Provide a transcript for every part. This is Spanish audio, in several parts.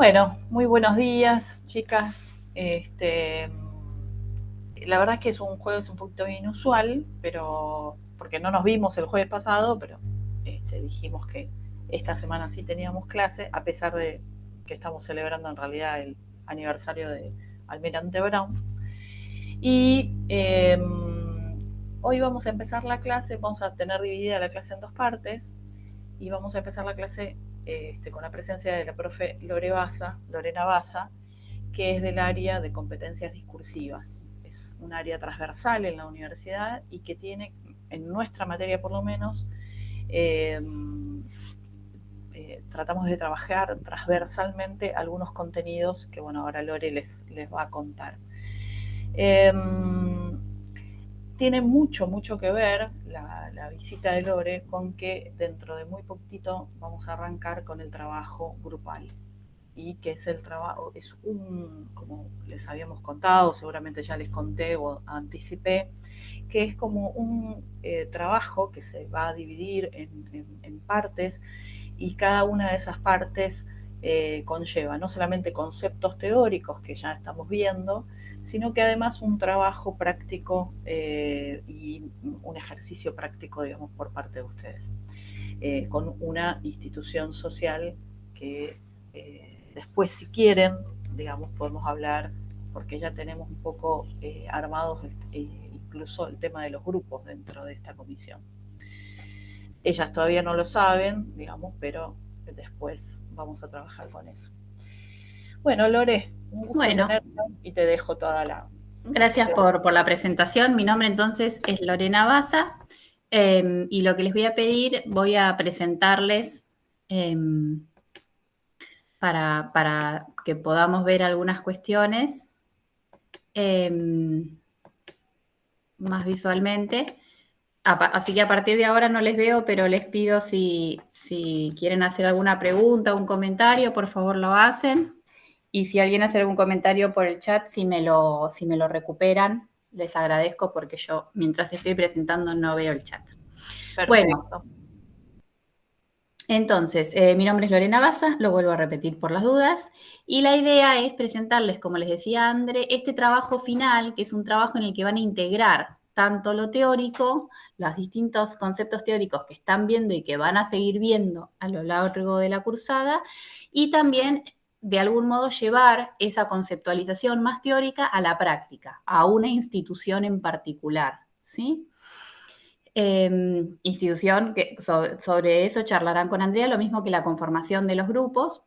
Bueno, muy buenos días, chicas. La verdad es que es un jueves un poquito inusual, pero porque no nos vimos el jueves pasado, pero dijimos que esta semana sí teníamos clase, a pesar de que estamos celebrando en realidad el aniversario de Almirante Brown. Y hoy vamos a empezar la clase, vamos a tener dividida la clase en dos partes y vamos a empezar la clase con la presencia de la profe Lorena Baza, que es del área de competencias discursivas. Es un área transversal en la universidad y que tiene, en nuestra materia por lo menos, tratamos de trabajar transversalmente algunos contenidos que, bueno, ahora Lore les va a contar. Tiene mucho que ver la visita de Lore con que dentro de muy poquito vamos a arrancar con el trabajo grupal. Y que es el trabajo, es como les habíamos contado, seguramente ya les conté o anticipé, que es como un trabajo que se va a dividir en partes y cada una de esas partes conlleva no solamente conceptos teóricos que ya estamos viendo, sino que además un trabajo práctico y un ejercicio práctico, digamos, por parte de ustedes, con una institución social que después, si quieren, digamos, podemos hablar, porque ya tenemos un poco armados incluso el tema de los grupos dentro de esta comisión. Ellas todavía no lo saben, digamos, pero después vamos a trabajar con eso. Bueno, Lore, un gusto Bueno, tenerte y te dejo toda la... gracias por la presentación. Mi nombre entonces es Lorena Baza y lo que les voy a pedir, voy a presentarles eh, para que podamos ver algunas cuestiones eh, más visualmente. Así que a partir de ahora no les veo, pero les pido si quieren hacer alguna pregunta o un comentario, por favor lo hacen. Y si alguien hace algún comentario por el chat, si me lo recuperan, les agradezco porque yo mientras estoy presentando no veo el chat. Bueno, Perfecto. entonces, mi nombre es Lorena Baza, lo vuelvo a repetir por las dudas, y la idea es presentarles, como les decía André, este trabajo final, que es un trabajo en el que van a integrar tanto lo teórico, los distintos conceptos teóricos que están viendo y que van a seguir viendo a lo largo de la cursada, y también, de algún modo, llevar esa conceptualización más teórica a la práctica, a una institución en particular, ¿sí? Institución que sobre eso charlarán con Andrea, lo mismo que la conformación de los grupos,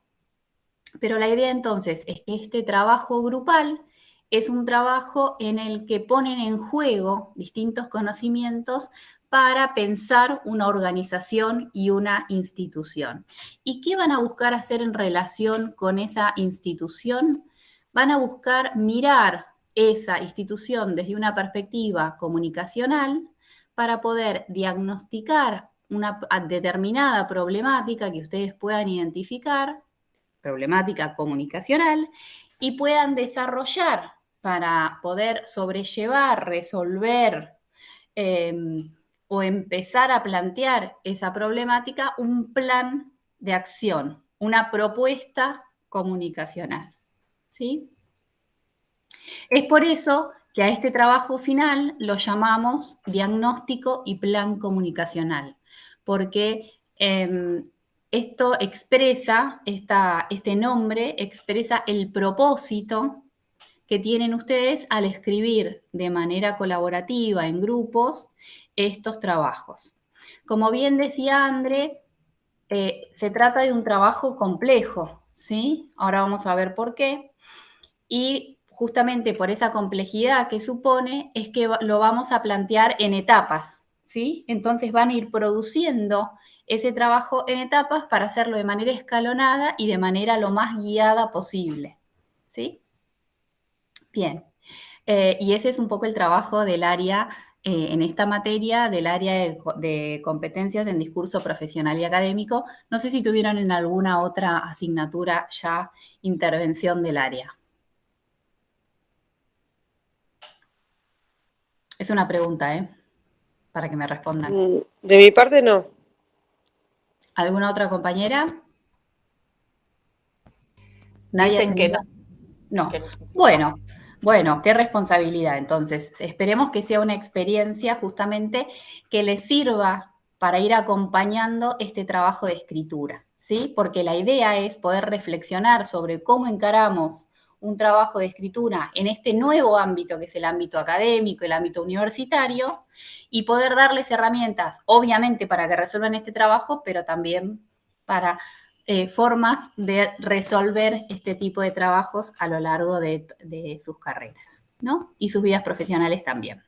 pero la idea entonces es que este trabajo grupal es un trabajo en el que ponen en juego distintos conocimientos para pensar una organización y una institución. ¿Y qué van a buscar hacer en relación con esa institución? Van a buscar mirar esa institución desde una perspectiva comunicacional para poder diagnosticar una determinada problemática que ustedes puedan identificar, problemática comunicacional, y puedan desarrollar para poder sobrellevar, resolver eh, o empezar a plantear esa problemática un plan de acción, una propuesta comunicacional. ¿Sí? Es por eso que a este trabajo final lo llamamos diagnóstico y plan comunicacional, porque esto expresa, este nombre expresa el propósito que tienen ustedes al escribir de manera colaborativa en grupos estos trabajos. Como bien decía André, se trata de un trabajo complejo, ¿sí? Ahora vamos a ver por qué. Y justamente por esa complejidad que supone es que lo vamos a plantear en etapas, ¿sí? Entonces van a ir produciendo ese trabajo en etapas para hacerlo de manera escalonada y de manera lo más guiada posible, ¿sí? Bien. Y ese es un poco el trabajo del área, en esta materia, del área de competencias en discurso profesional y académico. No sé si tuvieron en alguna otra asignatura ya intervención del área. Es una pregunta, ¿eh? Para que me respondan. De mi parte no. ¿Alguna otra compañera? ¿Nadie ha Dicen que no. tenido? No. Que Bueno, qué responsabilidad. Entonces, esperemos que sea una experiencia justamente que les sirva para ir acompañando este trabajo de escritura, ¿sí? Porque la idea es poder reflexionar sobre cómo encaramos un trabajo de escritura en este nuevo ámbito que es el ámbito académico, el ámbito universitario, y poder darles herramientas, obviamente para que resuelvan este trabajo, pero también para formas de resolver este tipo de trabajos a lo largo de sus carreras, ¿no? Y sus vidas profesionales también.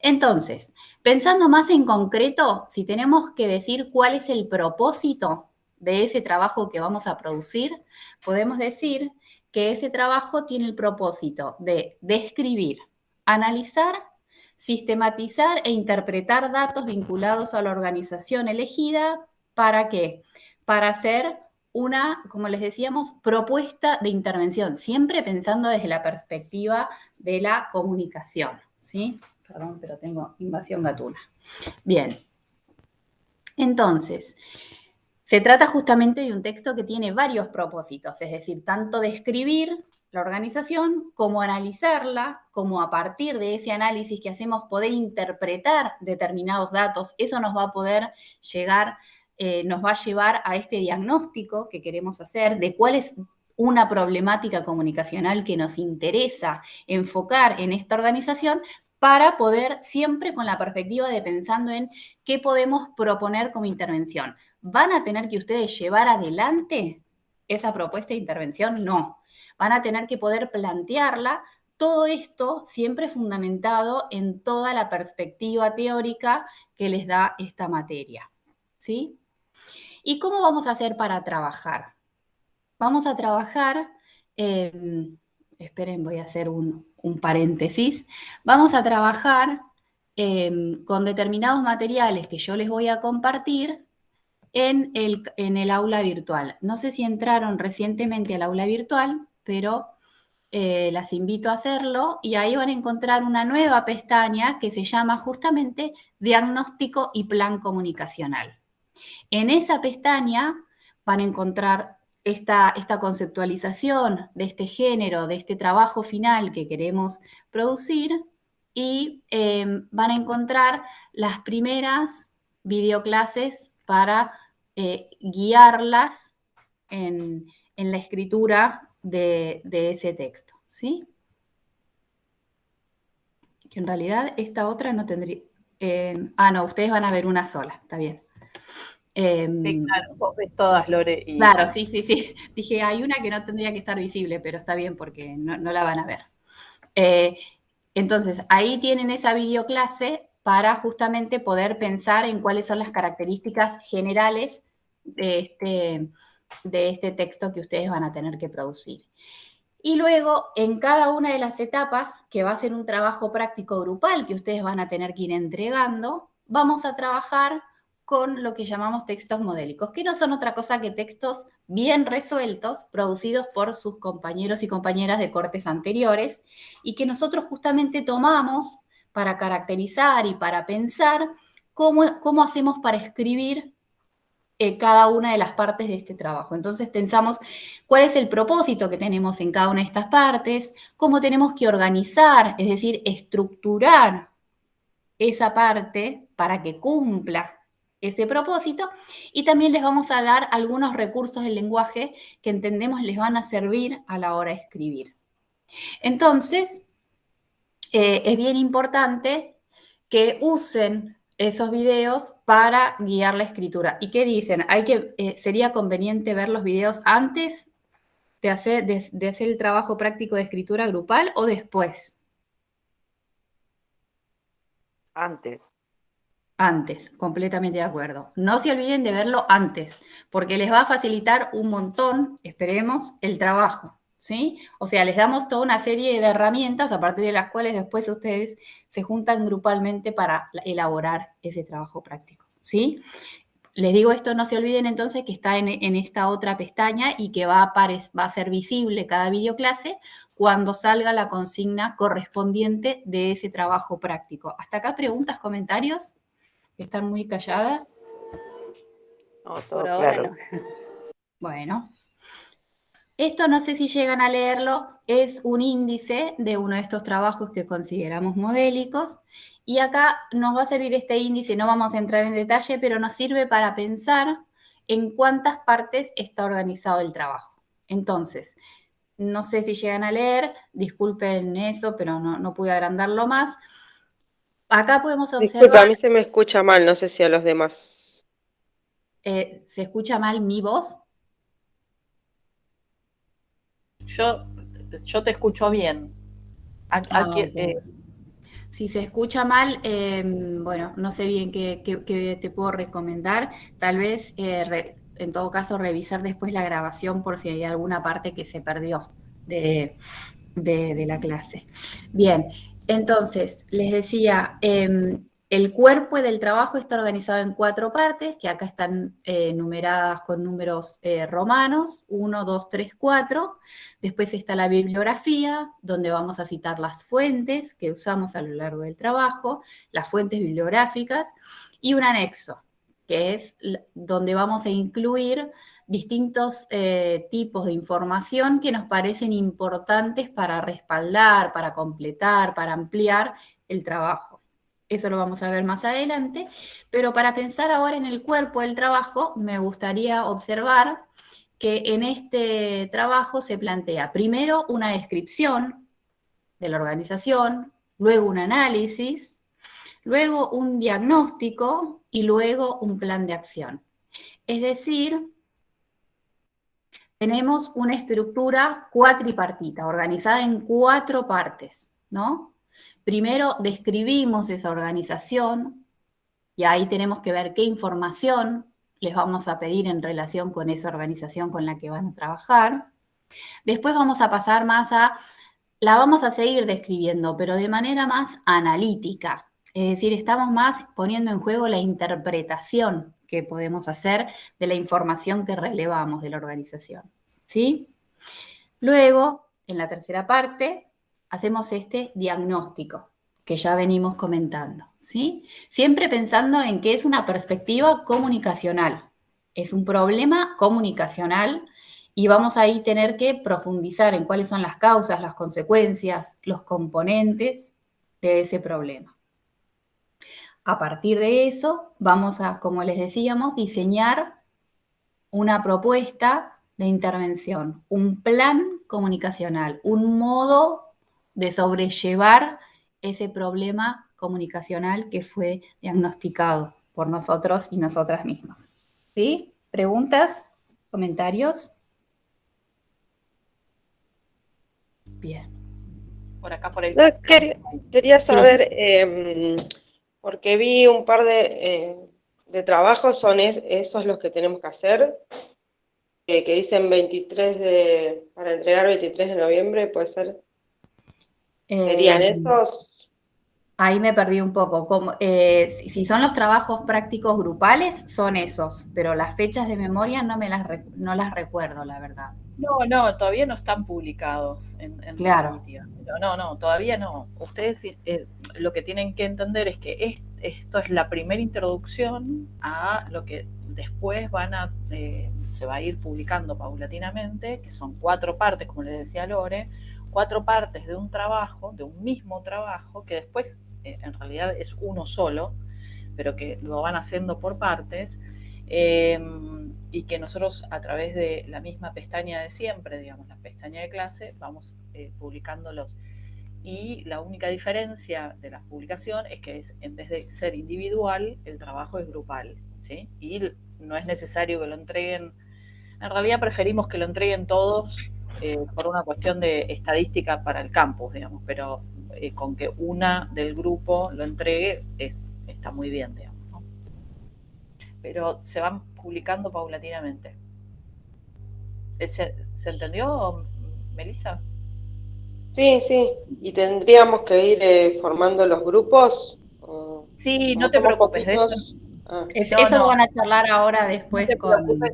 Entonces, pensando más en concreto, si tenemos que decir cuál es el propósito de ese trabajo que vamos a producir, podemos decir que ese trabajo tiene el propósito de describir, analizar, sistematizar e interpretar datos vinculados a la organización elegida. ¿Para qué? Para hacer una, como les decíamos, propuesta de intervención, siempre pensando desde la perspectiva de la comunicación, ¿sí? Perdón, pero tengo invasión gatuna. Bien. Entonces, se trata justamente de un texto que tiene varios propósitos, es decir, tanto describir la organización como analizarla, como a partir de ese análisis que hacemos poder interpretar determinados datos. Eso nos va a poder llegar, nos va a llevar a este diagnóstico que queremos hacer de cuál es una problemática comunicacional que nos interesa enfocar en esta organización, para poder siempre con la perspectiva de pensando en qué podemos proponer como intervención. ¿Van a tener que ustedes llevar adelante esa propuesta de intervención? No. Van a tener que poder plantearla. Todo esto siempre fundamentado en toda la perspectiva teórica que les da esta materia, ¿sí? ¿Y cómo vamos a hacer para trabajar? Vamos a trabajar, esperen, voy a hacer un paréntesis. Vamos a trabajar con determinados materiales que yo les voy a compartir en el aula virtual. No sé si entraron recientemente al aula virtual, pero las invito a hacerlo y ahí van a encontrar una nueva pestaña que se llama justamente Diagnóstico y Plan Comunicacional. En esa pestaña van a encontrar esta conceptualización de este género, de este trabajo final que queremos producir y van a encontrar las primeras videoclases para guiarlas en la escritura de ese texto, ¿sí? Que en realidad esta otra no tendría... no, ustedes van a ver una sola, está bien. sí, claro, vos ves todas, Lore. Claro, sí. Dije, hay una que no tendría que estar visible, pero está bien porque no la van a ver. Entonces, ahí tienen esa videoclase para justamente poder pensar en cuáles son las características generales de este texto que ustedes van a tener que producir. Y luego, en cada una de las etapas, que va a ser un trabajo práctico grupal que ustedes van a tener que ir entregando, vamos a trabajar con lo que llamamos textos modélicos, que no son otra cosa que textos bien resueltos, producidos por sus compañeros y compañeras de cortes anteriores, y que nosotros justamente tomamos para caracterizar y para pensar cómo hacemos para escribir cada una de las partes de este trabajo. Entonces pensamos cuál es el propósito que tenemos en cada una de estas partes, cómo tenemos que organizar, es decir, estructurar esa parte para que cumpla ese propósito, y también les vamos a dar algunos recursos del lenguaje que entendemos les van a servir a la hora de escribir. Entonces, es bien importante que usen esos videos para guiar la escritura. ¿Y qué dicen? ¿Sería conveniente ver los videos antes de hacer el trabajo práctico de escritura grupal o después? Antes. Antes, completamente de acuerdo. No se olviden de verlo antes, porque les va a facilitar un montón, esperemos, el trabajo, ¿sí? O sea, les damos toda una serie de herramientas a partir de las cuales después ustedes se juntan grupalmente para elaborar ese trabajo práctico, ¿sí? Les digo esto, no se olviden entonces que está en esta otra pestaña y que va a ser visible cada videoclase cuando salga la consigna correspondiente de ese trabajo práctico. ¿Hasta acá preguntas, comentarios? ¿Están muy calladas? No, todo claro. Bueno. Esto no sé si llegan a leerlo, es un índice de uno de estos trabajos que consideramos modélicos y acá nos va a servir este índice, no vamos a entrar en detalle, pero nos sirve para pensar en cuántas partes está organizado el trabajo. Entonces, no sé si llegan a leer, disculpen eso, pero no pude agrandarlo más. Acá podemos Disculpa, observar, a mí se me escucha mal, no sé si a los demás. ¿se escucha mal mi voz? Yo, yo te escucho bien. Ah, Aquí, ok. Si se escucha mal, bueno, no sé bien qué te puedo recomendar. Tal vez, en todo caso, revisar después la grabación por si hay alguna parte que se perdió de, de la clase. Bien, entonces, les decía, el cuerpo del trabajo está organizado en 4 partes, que acá están numeradas con números romanos, 1, 2, 3, 4. Después está la bibliografía, donde vamos a citar las fuentes que usamos a lo largo del trabajo, las fuentes bibliográficas, y un anexo, que es donde vamos a incluir distintos tipos de información que nos parecen importantes para respaldar, para completar, para ampliar el trabajo. Eso lo vamos a ver más adelante, pero para pensar ahora en el cuerpo del trabajo, me gustaría observar que en este trabajo se plantea primero una descripción de la organización, luego un análisis, luego un diagnóstico y luego un plan de acción. Es decir, tenemos una estructura cuatripartita, organizada en 4 partes, ¿no? Primero describimos esa organización y ahí tenemos que ver qué información les vamos a pedir en relación con esa organización con la que van a trabajar. Después vamos a pasar más la vamos a seguir describiendo, pero de manera más analítica. Es decir, estamos más poniendo en juego la interpretación que podemos hacer de la información que relevamos de la organización. ¿Sí? Luego, en la tercera parte, hacemos este diagnóstico que ya venimos comentando, ¿sí? Siempre pensando en que es una perspectiva comunicacional, es un problema comunicacional y vamos ahí a tener que profundizar en cuáles son las causas, las consecuencias, los componentes de ese problema. A partir de eso, vamos a, como les decíamos, diseñar una propuesta de intervención, un plan comunicacional, un modo de sobrellevar ese problema comunicacional que fue diagnosticado por nosotros y nosotras mismas. ¿Sí? ¿Preguntas? ¿Comentarios? Bien. por acá, por el No, chat. quería Sí. saber, porque vi un par de trabajos, son esos los que tenemos que hacer, que dicen 23 para entregar 23 de noviembre, puede ser. ¿Serían Eh, esos? Ahí me perdí un poco. Si son los trabajos prácticos grupales, son esos, pero las fechas de memoria no las recuerdo, la verdad. No, todavía no están publicados en Claro. definitiva. Pero no, todavía no. Ustedes lo que tienen que entender es que esto es la primera introducción a lo que después se va a ir publicando paulatinamente, que son 4 partes, como les decía Lore, 4 partes de un trabajo, de un mismo trabajo, que después en realidad es uno solo, pero que lo van haciendo por partes, y que nosotros a través de la misma pestaña de siempre, digamos, la pestaña de clase, vamos publicándolos. Y la única diferencia de la publicación es que en vez de ser individual, el trabajo es grupal, ¿sí? Y no es necesario que lo entreguen. En realidad preferimos que lo entreguen todos por una cuestión de estadística para el campus, digamos, pero con que una del grupo lo entregue está muy bien, digamos, ¿no? Pero se van publicando paulatinamente. ¿Se entendió, Melissa? Sí, sí. ¿Y tendríamos que ir formando los grupos? Sí, no Como te somos preocupes, de eso. poquitos. Ah, No, Eso lo no, van a charlar ahora no después te preocupes.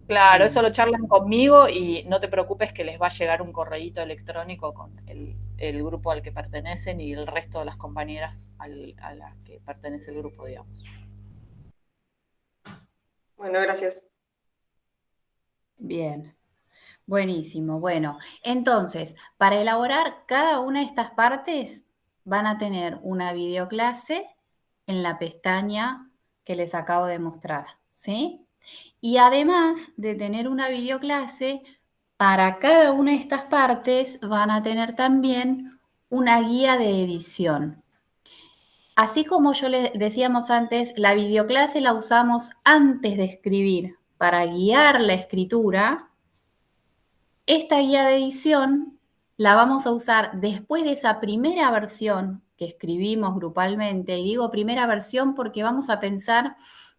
Claro, eso con- lo charlan conmigo y no te preocupes que les va a llegar un correíto electrónico con el grupo al que pertenecen y el resto de las compañeras a las que pertenece el grupo, digamos. bueno, gracias. Bien. Buenísimo. Bueno, entonces, para elaborar cada una de estas partes, van a tener una videoclase en la pestaña que les acabo de mostrar, ¿sí? Y además de tener una videoclase, para cada una de estas partes van a tener también una guía de edición. Así como yo les decíamos antes, la videoclase la usamos antes de escribir para guiar la escritura. Esta guía de edición la vamos a usar después de esa primera versión que escribimos grupalmente. Y digo primera versión porque vamos a pensar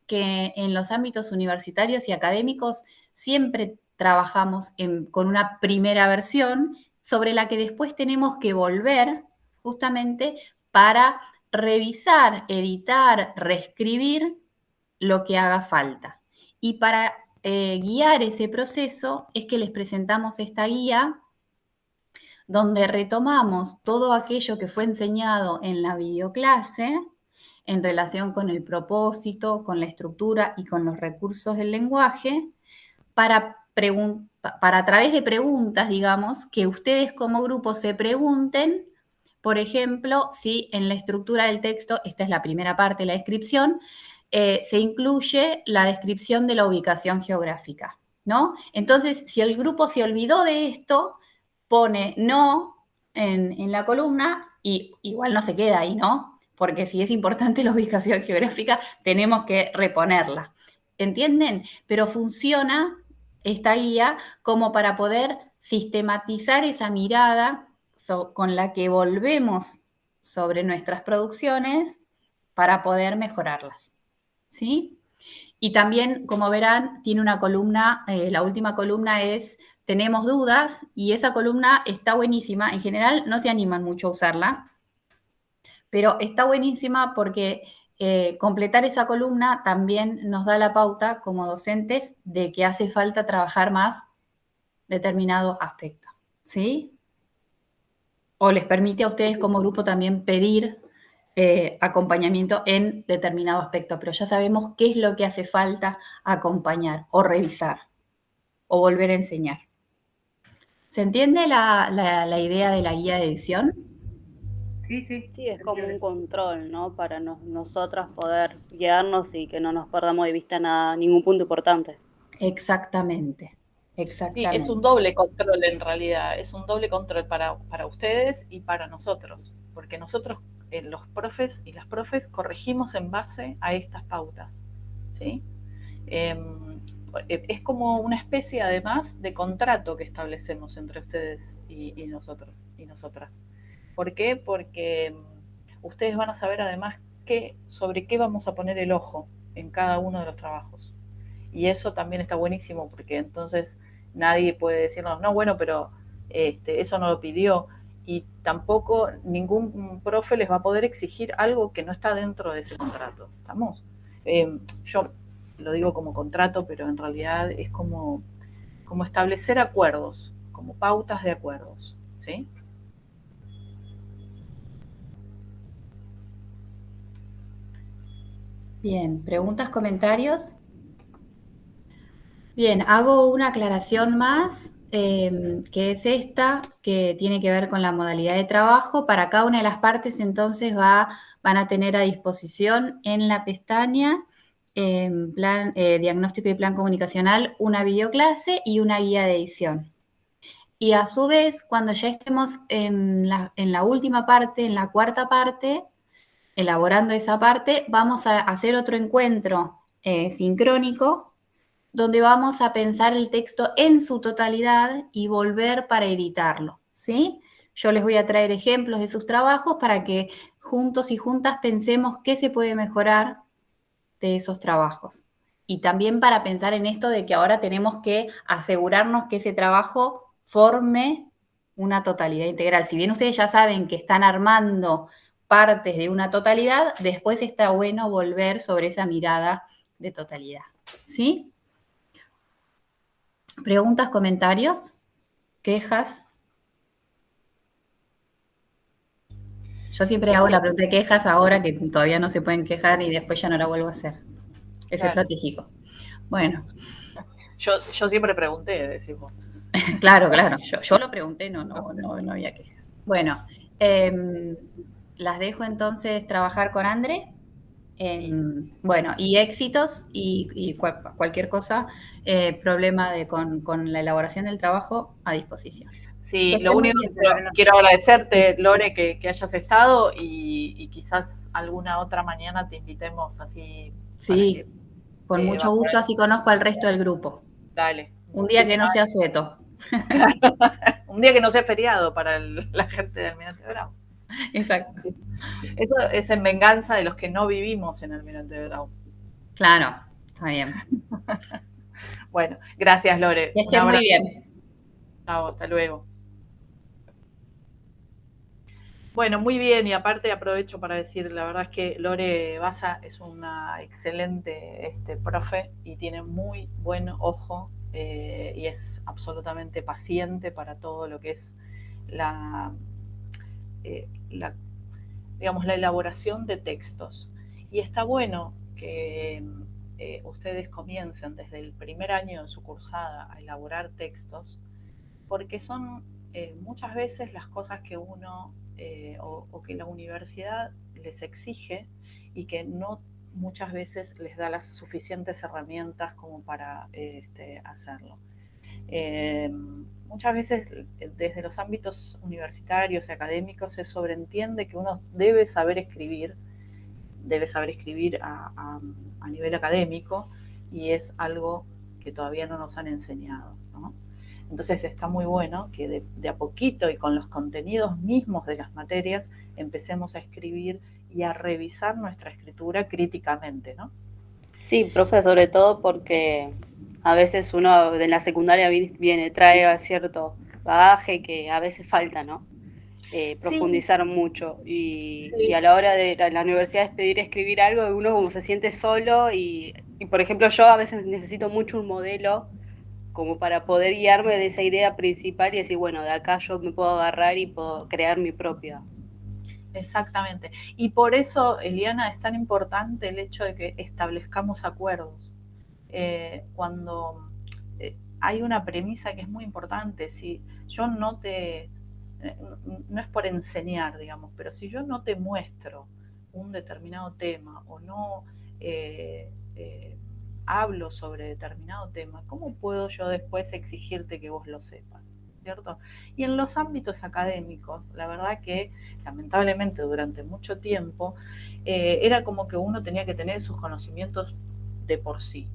que en los ámbitos universitarios y académicos siempre trabajamos con una primera versión sobre la que después tenemos que volver justamente para revisar, editar, reescribir lo que haga falta. Y para guiar ese proceso es que les presentamos esta guía donde retomamos todo aquello que fue enseñado en la videoclase en relación con el propósito, con la estructura y con los recursos del lenguaje para a través de preguntas, digamos, que ustedes como grupo se pregunten, por ejemplo, si en la estructura del texto, esta es la primera parte, la descripción, se incluye la descripción de la ubicación geográfica, ¿no? Entonces, si el grupo se olvidó de esto, pone no en la columna y igual no se queda ahí, ¿no? Porque si es importante la ubicación geográfica, tenemos que reponerla. ¿Entienden? Pero funciona esta guía como para poder sistematizar esa mirada con la que volvemos sobre nuestras producciones para poder mejorarlas. ¿Sí? Y también, como verán, tiene una columna, la última columna es tenemos dudas, y esa columna está buenísima. En general no se animan mucho a usarla, pero está buenísima porque completar esa columna también nos da la pauta como docentes de que hace falta trabajar más determinado aspecto, ¿sí? O les permite a ustedes como grupo también pedir acompañamiento en determinado aspecto, pero ya sabemos qué es lo que hace falta acompañar o revisar o volver a enseñar. ¿Se entiende la idea de la guía de edición? Sí, sí. Sí, es como un control, ¿no? Para nosotras poder guiarnos y que no nos perdamos de vista nada, ningún punto importante. Exactamente, Sí, exactamente. es un doble control en realidad, es un doble control para ustedes y para nosotros, porque nosotros, los profes y las profes, corregimos en base a estas pautas, ¿sí? Es como una especie además de contrato que establecemos entre ustedes y nosotros y nosotras. ¿Por qué? Porque ustedes van a saber además sobre qué vamos a poner el ojo en cada uno de los trabajos. Y eso también está buenísimo porque entonces nadie puede decirnos, no, bueno, pero eso no lo pidió. Y tampoco ningún profe les va a poder exigir algo que no está dentro de ese contrato. ¿Estamos? Yo lo digo como contrato, pero en realidad es como establecer acuerdos, como pautas de acuerdos. ¿Sí? Bien, ¿preguntas, comentarios? Bien, hago una aclaración más, que es esta, que tiene que ver con la modalidad de trabajo. Para cada una de las partes, entonces, van a tener a disposición en la pestaña plan, diagnóstico y plan comunicacional, una videoclase y una guía de edición. Y a su vez, cuando ya estemos en la última parte, en la cuarta parte, elaborando esa parte, vamos a hacer otro encuentro sincrónico donde vamos a pensar el texto en su totalidad y volver para editarlo, ¿sí? Yo les voy a traer ejemplos de sus trabajos para que juntos y juntas pensemos qué se puede mejorar de esos trabajos. Y también para pensar en esto de que ahora tenemos que asegurarnos que ese trabajo forme una totalidad integral. Si bien ustedes ya saben que están armando partes de una totalidad, después está bueno volver sobre esa mirada de totalidad, ¿sí? ¿Preguntas, comentarios? ¿Quejas? Yo siempre hago la pregunta de quejas ahora que todavía no se pueden quejar y después ya no la vuelvo a hacer. Es Claro. estratégico. Bueno. Yo siempre pregunté, decimos. Claro, yo lo pregunté, no había quejas. Bueno, las dejo entonces trabajar con André. Bueno, y éxitos y cualquier cosa, problema con la elaboración del trabajo a disposición. Sí, Que lo esté muy único bien, que quiero agradecerte, Lore, que hayas estado y quizás alguna otra mañana te invitemos así para que Sí, con mucho gusto, así conozco al resto del grupo. dale. Un día que no sea sueto. Un día que no sea feriado para la gente de Almirante Brown. Exacto. Eso es en venganza de los que no vivimos en Almirante Brown. Claro, está bien. Bueno, gracias, Lore. Que Un estén muy abrazo. bien. Chao, hasta luego. Bueno, muy bien, y aparte aprovecho para decir, la verdad es que Lore Baza es una excelente profe y tiene muy buen ojo y es absolutamente paciente para todo lo que es la, digamos, la elaboración de textos. Y está bueno que ustedes comiencen desde el primer año de su cursada a elaborar textos, porque son muchas veces las cosas que uno o que la universidad les exige y que no muchas veces les da las suficientes herramientas como para hacerlo. Muchas veces desde los ámbitos universitarios y académicos se sobreentiende que uno debe saber escribir a nivel académico, y es algo que todavía no nos han enseñado, ¿no? Entonces está muy bueno que de a poquito y con los contenidos mismos de las materias empecemos a escribir y a revisar nuestra escritura críticamente, ¿no? Sí, profe, sobre todo porque a veces uno de la secundaria trae cierto bagaje que a veces falta, ¿no? Sí, Profundizar mucho y sí. a la hora de la universidad es pedir escribir algo, uno como se siente solo y por ejemplo yo a veces necesito mucho un modelo como para poder guiarme de esa idea principal y decir, bueno, de acá yo me puedo agarrar y puedo crear mi propia. Exactamente. Y por eso, Eliana, es tan importante el hecho de que establezcamos acuerdos. Cuando hay una premisa que es muy importante, si yo no es por enseñar, digamos, pero si yo no te muestro un determinado tema o no eh, eh, hablo sobre determinado tema, ¿cómo puedo yo después exigirte que vos lo sepas? ¿Cierto? Y en los ámbitos académicos, la verdad que lamentablemente durante mucho tiempo era como que uno tenía que tener sus conocimientos de por sí.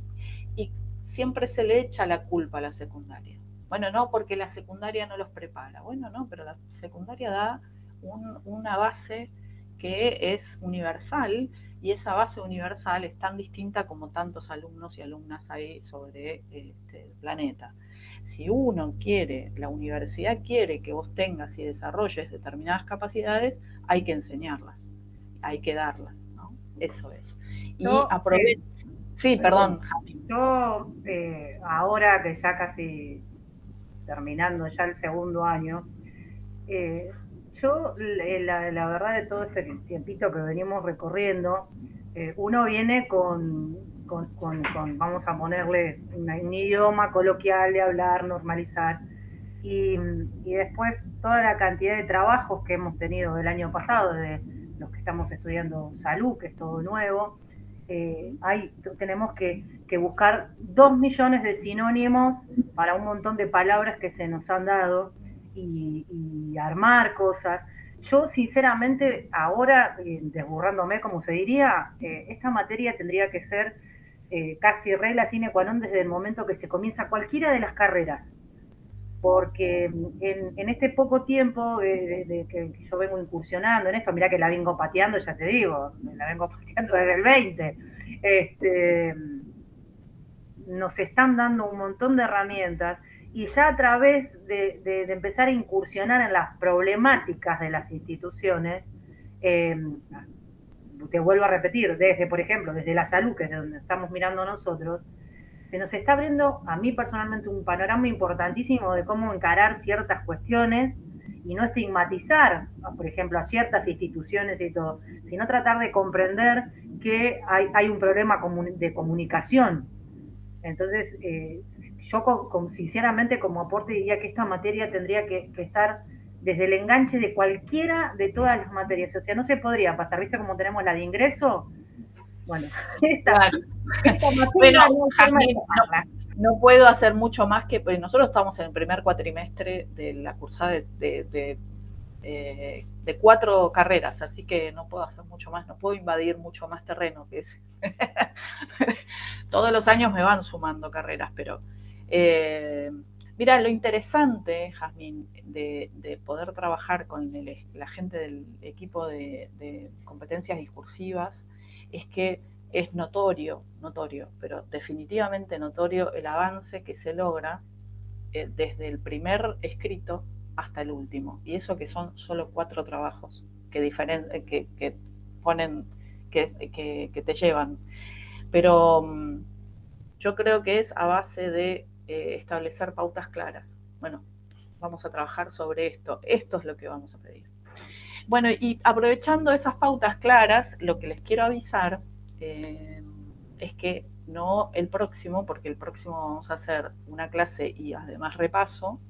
Y siempre se le echa la culpa a la secundaria. Bueno, no, porque la secundaria no los prepara. Bueno, no, pero la secundaria da una base que es universal, y esa base universal es tan distinta como tantos alumnos y alumnas hay sobre el planeta. Si uno quiere, la universidad quiere que vos tengas y desarrolles determinadas capacidades, hay que enseñarlas, hay que darlas, ¿no? Eso es. Y aprovecho. Sí, perdón. Yo, ahora que ya casi terminando ya el segundo año, yo la verdad de todo este tiempito que venimos recorriendo, uno viene con, vamos a ponerle un idioma coloquial de hablar, normalizar, y después toda la cantidad de trabajos que hemos tenido del año pasado, de los que estamos estudiando salud, que es todo nuevo, tenemos que buscar 2 millones de sinónimos para un montón de palabras que se nos han dado y armar cosas. Yo, sinceramente, ahora, desburrándome, como se diría, esta materia tendría que ser casi regla sine qua non desde el momento que se comienza cualquiera de las carreras. Porque en este poco tiempo de que yo vengo incursionando en esto, mirá que la vengo pateando, ya te digo, la vengo pateando desde el 20, nos están dando un montón de herramientas, y ya a través de empezar a incursionar en las problemáticas de las instituciones, te vuelvo a repetir, desde, por ejemplo, desde la salud, que es de donde estamos mirando nosotros, se nos está abriendo a mí personalmente un panorama importantísimo de cómo encarar ciertas cuestiones y no estigmatizar, por ejemplo, a ciertas instituciones y todo, sino tratar de comprender que hay un problema de comunicación. Entonces, yo sinceramente como aporte diría que esta materia tendría que estar desde el enganche de cualquiera de todas las materias. O sea, no se podría pasar, ¿viste? Como tenemos la de ingreso. Bueno, esta materia bueno, no hay forma de Jazmín, tomarla. no puedo hacer mucho más que, pues nosotros estamos en el primer cuatrimestre de la cursada de 4 carreras, así que no puedo hacer mucho más, no puedo invadir mucho más terreno, que es todos los años me van sumando carreras, pero mira, lo interesante, Jazmín, de poder trabajar con la gente del equipo de competencias discursivas es que es notorio, pero definitivamente notorio el avance que se logra desde el primer escrito hasta el último. Y eso que son solo 4 trabajos que ponen, que te llevan. Pero yo creo que es a base de establecer pautas claras. Bueno, vamos a trabajar sobre esto. Esto es lo que vamos a pedir. Bueno, y aprovechando esas pautas claras, lo que les quiero avisar es que no el próximo, porque el próximo vamos a hacer una clase y además repaso,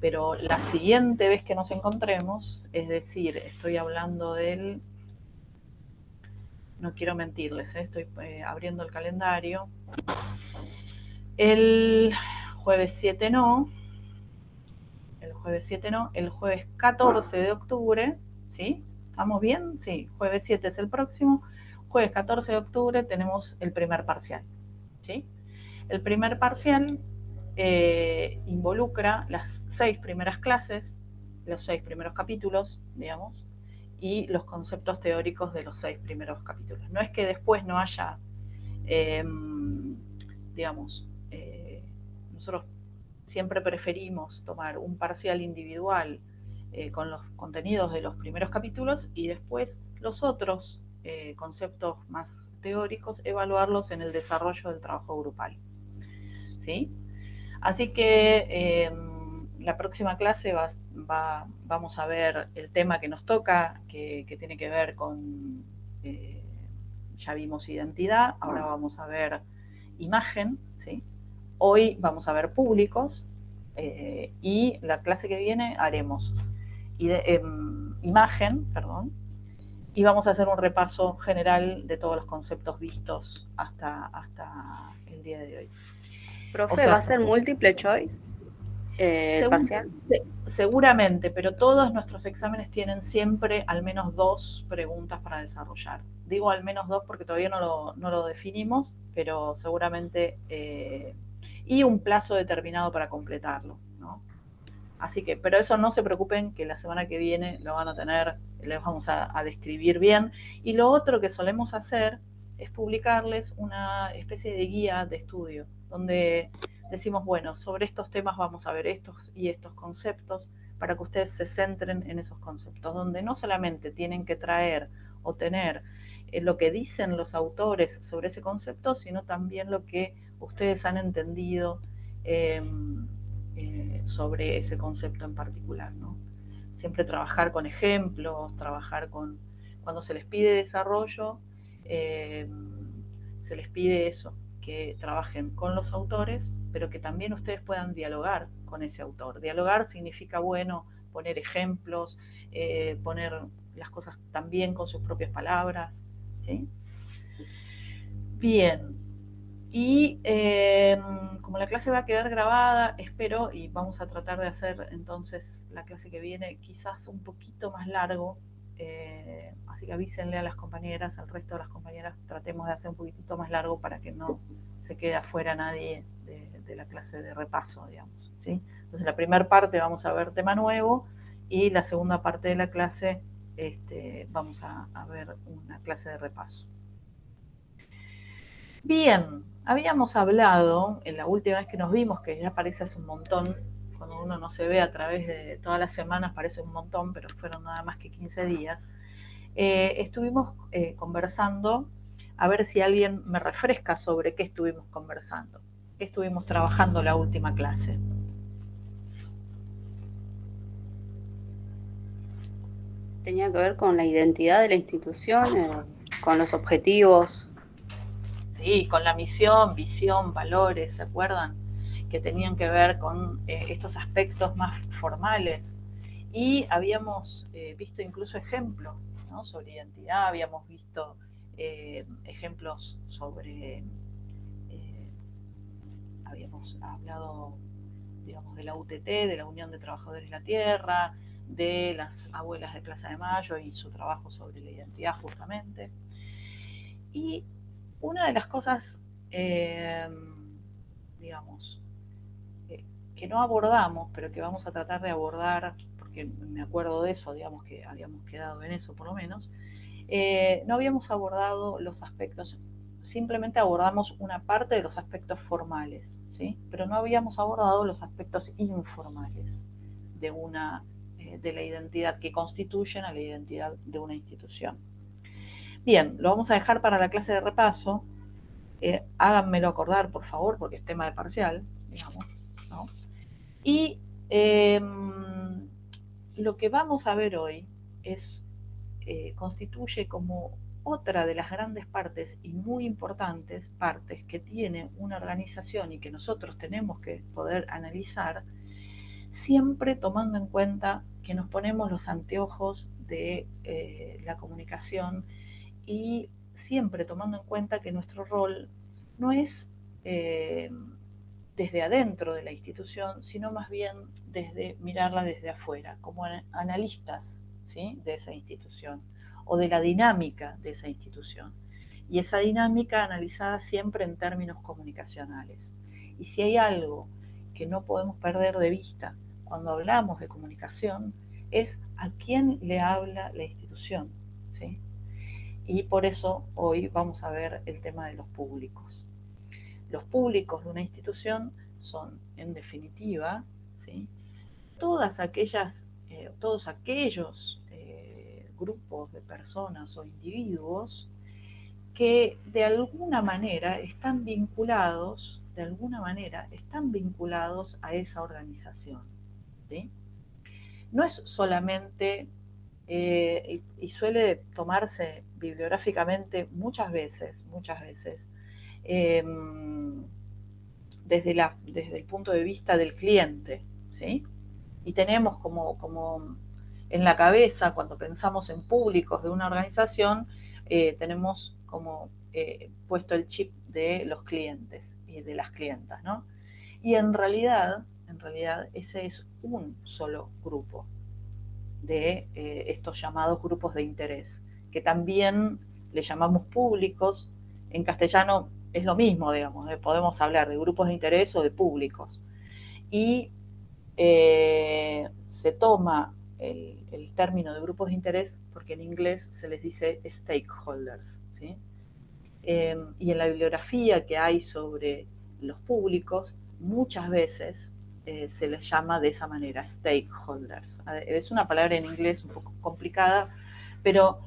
pero la siguiente vez que nos encontremos, es decir, estoy hablando del... No quiero mentirles, estoy abriendo el calendario. El jueves 7 no, el jueves 14 de octubre, ¿sí? ¿Estamos bien? Sí, jueves 7 es el próximo. Jueves 14 de octubre tenemos el primer parcial, ¿sí? El primer parcial involucra las 6 primeras clases, los 6 primeros capítulos, digamos, y los conceptos teóricos de los 6 primeros capítulos. No es que después no haya, digamos, nosotros siempre preferimos tomar un parcial individual con los contenidos de los primeros capítulos y después los otros conceptos más teóricos, evaluarlos en el desarrollo del trabajo grupal, ¿sí? Así que la próxima clase vamos a ver el tema que nos toca, que tiene que ver con, ya vimos identidad, ahora vamos a ver imagen, ¿sí? Hoy vamos a ver públicos y la clase que viene haremos imagen, perdón, y vamos a hacer un repaso general de todos los conceptos vistos hasta el día de hoy. Profe, o sea, ¿va a ser múltiple choice parcial? Seguramente, pero todos nuestros exámenes tienen siempre al menos 2 preguntas para desarrollar. Digo al menos 2 porque todavía no lo definimos, pero seguramente y un plazo determinado para completarlo, ¿no? Así que, pero eso no se preocupen, que la semana que viene lo van a tener, les vamos a describir bien. Y lo otro que solemos hacer es publicarles una especie de guía de estudio, donde decimos, bueno, sobre estos temas vamos a ver estos y estos conceptos, para que ustedes se centren en esos conceptos, donde no solamente tienen que traer o tener lo que dicen los autores sobre ese concepto, sino también lo que ustedes han entendido sobre ese concepto en particular, ¿no? Siempre trabajar con ejemplos, trabajar con... Cuando se les pide desarrollo, se les pide eso, que trabajen con los autores, pero que también ustedes puedan dialogar con ese autor. Dialogar significa, bueno, poner ejemplos, poner las cosas también con sus propias palabras, ¿sí? Bien. Y como la clase va a quedar grabada, espero, y vamos a tratar de hacer entonces la clase que viene quizás un poquito más largo, así que avísenle a las compañeras, al resto de las compañeras, tratemos de hacer un poquitito más largo para que no se quede afuera nadie de la clase de repaso, digamos, ¿sí? Entonces la primera parte vamos a ver tema nuevo y la segunda parte de la clase vamos a ver una clase de repaso. Bien, habíamos hablado en la última vez que nos vimos, que ya parece hace un montón, cuando uno no se ve a través de todas las semanas parece un montón, pero fueron nada más que 15 días, estuvimos conversando, a ver si alguien me refresca sobre qué estuvimos conversando, qué estuvimos trabajando la última clase. Tenía que ver con la identidad de la institución, con los objetivos. Sí, con la misión, visión, valores, ¿se acuerdan? que tenían que ver con estos aspectos más formales. Y habíamos visto incluso ejemplos, ¿no?, sobre identidad, habíamos visto ejemplos sobre, habíamos hablado, digamos, de la UTT, de la Unión de Trabajadores de la Tierra, de las abuelas de Plaza de Mayo y su trabajo sobre la identidad justamente. Y una de las cosas, digamos, que no abordamos, pero que vamos a tratar de abordar, porque me acuerdo de eso, digamos que habíamos quedado en eso por lo menos, no habíamos abordado los aspectos, simplemente abordamos una parte de los aspectos formales, ¿sí? Pero no habíamos abordado los aspectos informales de la identidad, que constituyen a la identidad de una institución. Bien, lo vamos a dejar para la clase de repaso. Háganmelo acordar, por favor, porque es tema de parcial, digamos, ¿no? Y lo que vamos a ver hoy constituye como otra de las grandes partes y muy importantes partes que tiene una organización y que nosotros tenemos que poder analizar, siempre tomando en cuenta que nos ponemos los anteojos de la comunicación y siempre tomando en cuenta que nuestro rol no es desde adentro de la institución, sino más bien mirarla desde afuera, como analistas, ¿sí?, de esa institución o de la dinámica de esa institución. Y esa dinámica analizada siempre en términos comunicacionales. Y si hay algo que no podemos perder de vista cuando hablamos de comunicación, es a quién le habla la institución, ¿sí? Y por eso hoy vamos a ver el tema de los públicos. Los públicos de una institución son, en definitiva, ¿sí?, todos aquellos grupos de personas o individuos que de alguna manera están vinculados a esa organización, ¿sí? No es solamente, y suele tomarse bibliográficamente muchas veces, desde el punto de vista del cliente, ¿sí? Y tenemos como en la cabeza, cuando pensamos en públicos de una organización, tenemos como puesto el chip de los clientes y de las clientas, ¿no? Y en realidad ese es un solo grupo de estos llamados grupos de interés, que también le llamamos públicos. En castellano es lo mismo, digamos, podemos hablar de grupos de interés o de públicos. Y se toma el término de grupos de interés porque en inglés se les dice stakeholders, ¿sí? Y en la bibliografía que hay sobre los públicos, muchas veces se les llama de esa manera, stakeholders. Es una palabra en inglés un poco complicada, pero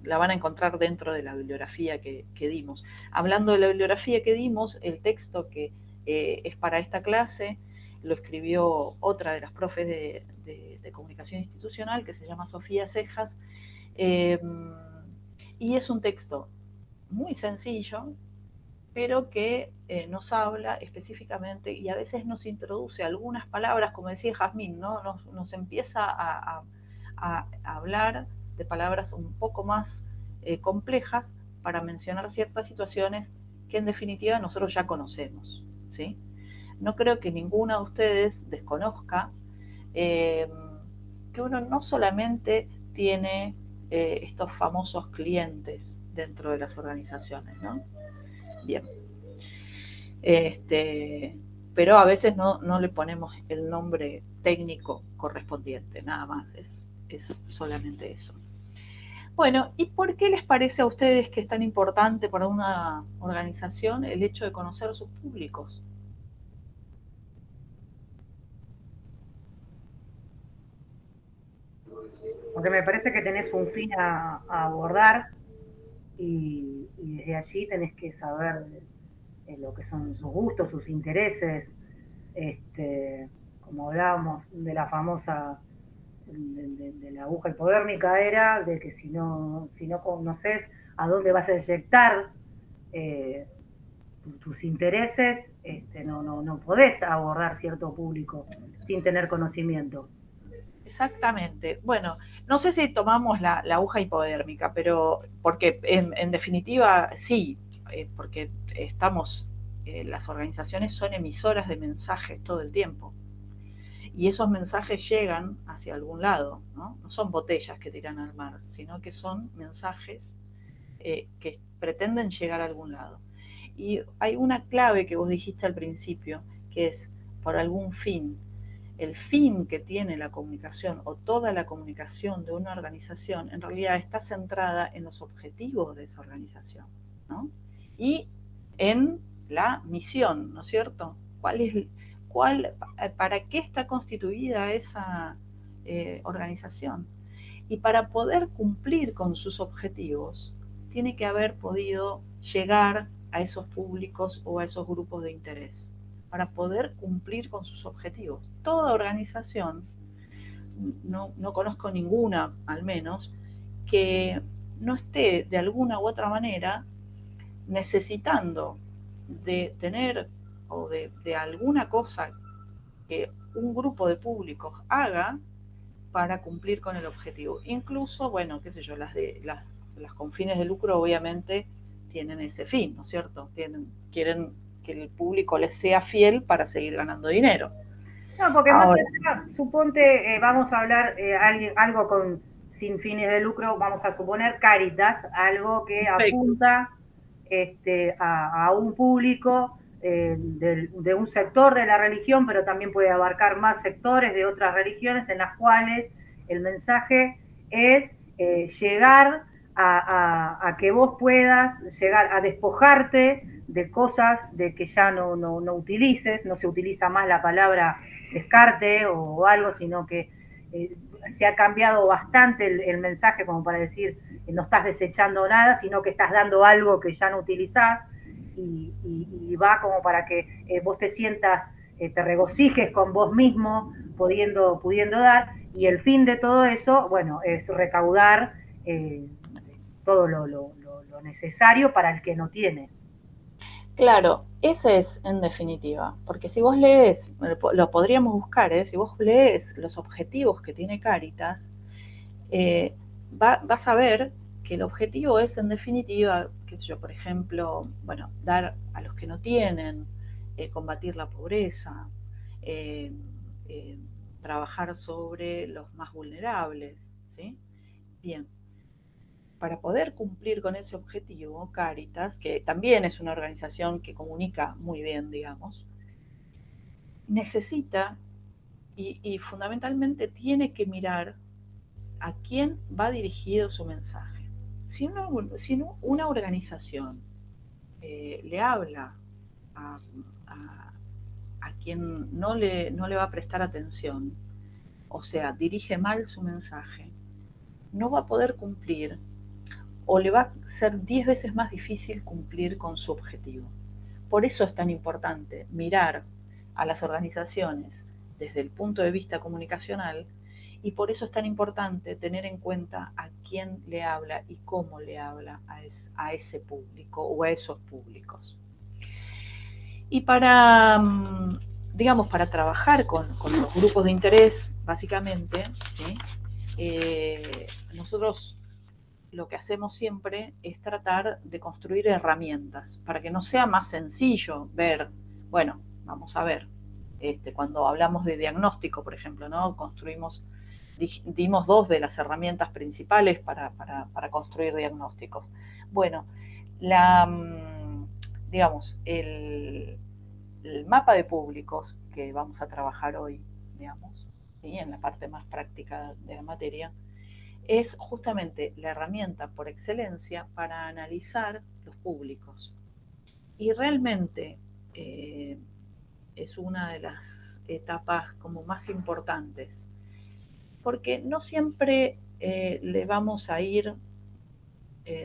la van a encontrar dentro de la bibliografía que dimos. Hablando de la bibliografía que dimos, el texto que es para esta clase lo escribió otra de las profes de comunicación institucional, que se llama Sofía Cejas, y es un texto muy sencillo, pero que nos habla específicamente y a veces nos introduce algunas palabras, como decía Jazmín, ¿no? Nos empieza a hablar de palabras un poco más complejas para mencionar ciertas situaciones que en definitiva nosotros ya conocemos, ¿sí? No creo que ninguna de ustedes desconozca que uno no solamente tiene estos famosos clientes dentro de las organizaciones, ¿no? Bien. Pero a veces no le ponemos el nombre técnico correspondiente, nada más, es solamente eso. Bueno, ¿y por qué les parece a ustedes que es tan importante para una organización el hecho de conocer sus públicos? Porque me parece que tenés un fin a abordar y desde allí tenés que saber lo que son sus gustos, sus intereses, como hablábamos de la famosa, de la aguja hipodérmica, era de que si no conoces a dónde vas a inyectar tus intereses, no podés abordar cierto público sin tener conocimiento. Exactamente. Bueno, no sé si tomamos la aguja hipodérmica, pero porque en definitiva sí, porque las organizaciones son emisoras de mensajes todo el tiempo. Y esos mensajes llegan hacia algún lado, ¿no? No son botellas que tiran al mar, sino que son mensajes que pretenden llegar a algún lado. Y hay una clave que vos dijiste al principio, que es por algún fin. El fin que tiene la comunicación o toda la comunicación de una organización en realidad está centrada en los objetivos de esa organización, ¿no? Y en la misión, ¿no es cierto? ¿Para qué está constituida esa organización? Y para poder cumplir con sus objetivos, tiene que haber podido llegar a esos públicos o a esos grupos de interés para poder cumplir con sus objetivos. Toda organización, no conozco ninguna al menos, que no esté de alguna u otra manera necesitando de tener o de alguna cosa que un grupo de públicos haga para cumplir con el objetivo. Incluso, bueno, qué sé yo, las con fines de lucro obviamente tienen ese fin, ¿no es cierto? Quieren que el público les sea fiel para seguir ganando dinero. No, porque más allá, suponte, vamos a hablar algo sin fines de lucro, vamos a suponer Cáritas, algo que apunta a un público de un sector de la religión, pero también puede abarcar más sectores de otras religiones en las cuales el mensaje es llegar a que vos puedas llegar a despojarte de cosas de que ya no utilices, no se utiliza más la palabra descarte o algo, sino que se ha cambiado bastante el mensaje como para decir no estás desechando nada, sino que estás dando algo que ya no utilizás y va como para que vos te sientas, te regocijes con vos mismo pudiendo dar, y el fin de todo eso, bueno, es recaudar todo lo necesario para el que no tiene. Claro, ese es en definitiva, porque si vos lees, lo podríamos buscar, si vos lees los objetivos que tiene Cáritas, vas a ver que el objetivo es en definitiva, qué sé yo, por ejemplo, bueno, dar a los que no tienen, combatir la pobreza, trabajar sobre los más vulnerables, ¿sí? Bien. Para poder cumplir con ese objetivo, Cáritas, que también es una organización que comunica muy bien, digamos, necesita y fundamentalmente tiene que mirar a quién va dirigido su mensaje. Si una organización le habla a quien no le va a prestar atención, o sea, dirige mal su mensaje, no va a poder cumplir o le va a ser 10 veces más difícil cumplir con su objetivo. Por eso es tan importante mirar a las organizaciones desde el punto de vista comunicacional y por eso es tan importante tener en cuenta a quién le habla y cómo le habla a ese público o a esos públicos. Y para, digamos, para trabajar con los grupos de interés, básicamente, ¿sí? Nosotros lo que hacemos siempre es tratar de construir herramientas para que no sea más sencillo ver, bueno, vamos a ver, cuando hablamos de diagnóstico, por ejemplo, ¿no? Dimos dos de las herramientas principales para construir diagnósticos. Bueno, digamos, el mapa de públicos que vamos a trabajar hoy, digamos, ¿sí? En la parte más práctica de la materia, es justamente la herramienta por excelencia para analizar los públicos. Y realmente es una de las etapas como más importantes, porque no siempre le vamos a ir,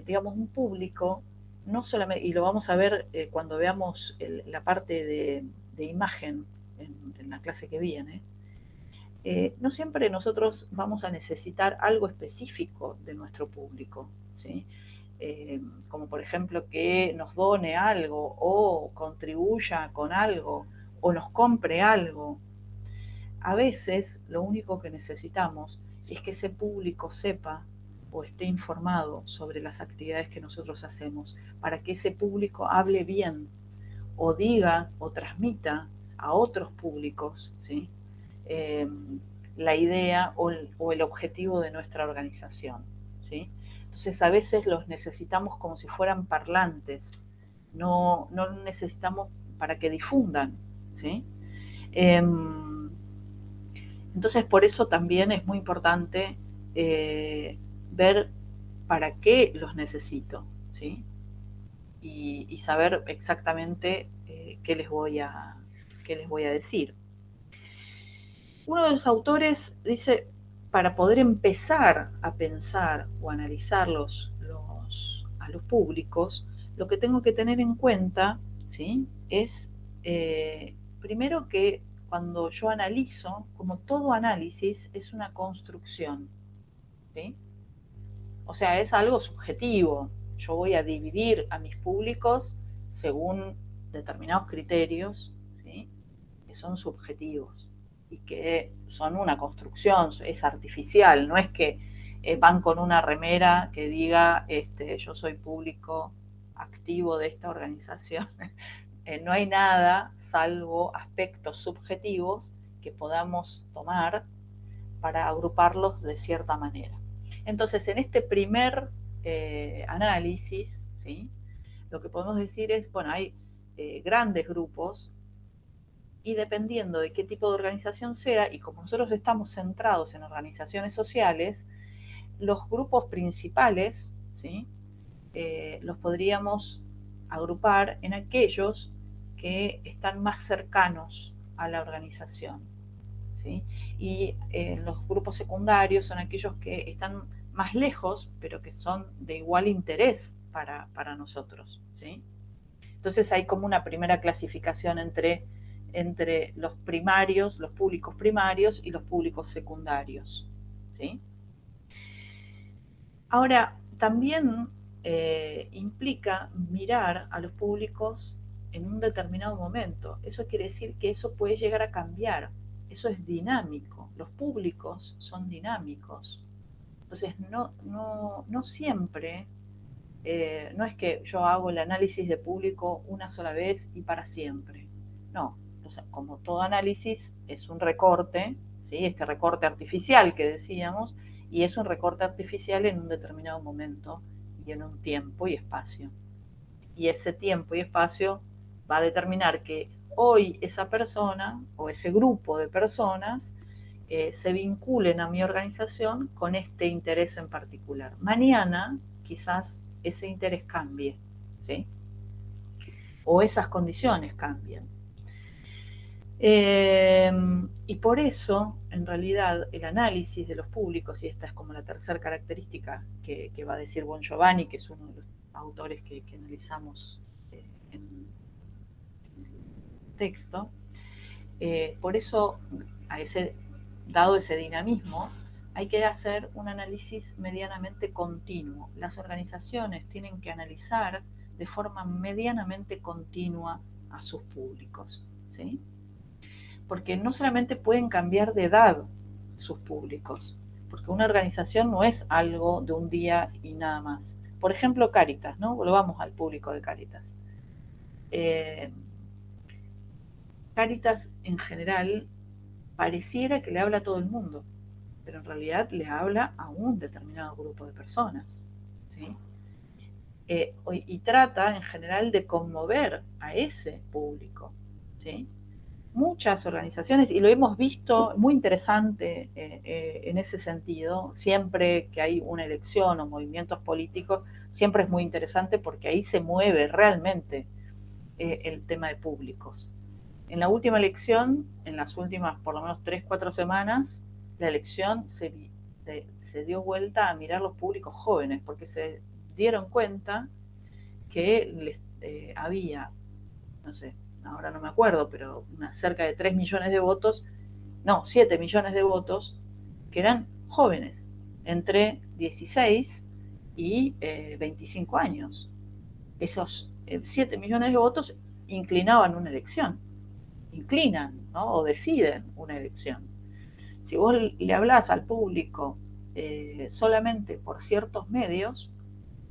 digamos, un público, no solamente, y lo vamos a ver cuando veamos la parte de imagen en la clase que viene, no siempre nosotros vamos a necesitar algo específico de nuestro público, ¿sí? como por ejemplo que nos done algo o contribuya con algo o nos compre algo. A veces lo único que necesitamos es que ese público sepa o esté informado sobre las actividades que nosotros hacemos, para que ese público hable bien o diga o transmita a otros públicos, ¿sí? La idea o el objetivo de nuestra organización, ¿sí? Entonces a veces los necesitamos como si fueran parlantes, no necesitamos para que difundan, ¿sí? Entonces por eso también es muy importante ver para qué los necesito, ¿sí? Y saber exactamente qué les voy a decir. Uno de los autores dice, para poder empezar a pensar o analizar a los públicos, lo que tengo que tener en cuenta, ¿sí? Es primero que cuando yo analizo, como todo análisis, es una construcción, ¿sí? O sea, es algo subjetivo. Yo voy a dividir a mis públicos según determinados criterios, ¿sí? Que son subjetivos y que son una construcción, es artificial, no es que van con una remera que diga yo soy público activo de esta organización. No hay nada salvo aspectos subjetivos que podamos tomar para agruparlos de cierta manera. Entonces, en este primer análisis, ¿sí? Lo que podemos decir es, bueno, hay grandes grupos y dependiendo de qué tipo de organización sea, y como nosotros estamos centrados en organizaciones sociales, los grupos principales, ¿sí? Los podríamos agrupar en aquellos que están más cercanos a la organización, ¿sí? Y los grupos secundarios son aquellos que están más lejos, pero que son de igual interés para nosotros, ¿sí? Entonces hay como una primera clasificación entre los primarios, los públicos primarios y los públicos secundarios, ¿sí? Ahora, también implica mirar a los públicos en un determinado momento. Eso quiere decir que eso puede llegar a cambiar. Eso es dinámico. Los públicos son dinámicos. Entonces, no siempre, no es que yo hago el análisis de público una sola vez y para siempre. No, o sea, como todo análisis es un recorte, ¿sí? Este recorte artificial que decíamos, y es un recorte artificial en un determinado momento y en un tiempo y espacio. Y ese tiempo y espacio va a determinar que hoy esa persona o ese grupo de personas se vinculen a mi organización con este interés en particular. Mañana quizás ese interés cambie, ¿sí? O esas condiciones cambien. Y por eso, en realidad, el análisis de los públicos, y esta es como la tercera característica que va a decir Bongiovanni, que es uno de los autores que analizamos en el texto, por eso, dado ese dinamismo, hay que hacer un análisis medianamente continuo. Las organizaciones tienen que analizar de forma medianamente continua a sus públicos, ¿sí? Porque no solamente pueden cambiar de edad sus públicos, porque una organización no es algo de un día y nada más. Por ejemplo, Cáritas, ¿no? Volvamos al público de Cáritas. Cáritas en general pareciera que le habla a todo el mundo, pero en realidad le habla a un determinado grupo de personas, ¿sí? Y trata en general de conmover a ese público, ¿sí? Muchas organizaciones, y lo hemos visto muy interesante en ese sentido, siempre que hay una elección o movimientos políticos, siempre es muy interesante porque ahí se mueve realmente el tema de públicos. En la última elección, en las últimas por lo menos 3-4 semanas, la elección se dio vuelta a mirar los públicos jóvenes, porque se dieron cuenta que había, no sé, ahora no me acuerdo, pero cerca de 3 millones de votos, no, 7 millones de votos, que eran jóvenes, entre 16 y 25 años. Esos 7 millones de votos inclinaban una elección, inclinan, ¿no? O deciden una elección. Si vos le hablás al público solamente por ciertos medios,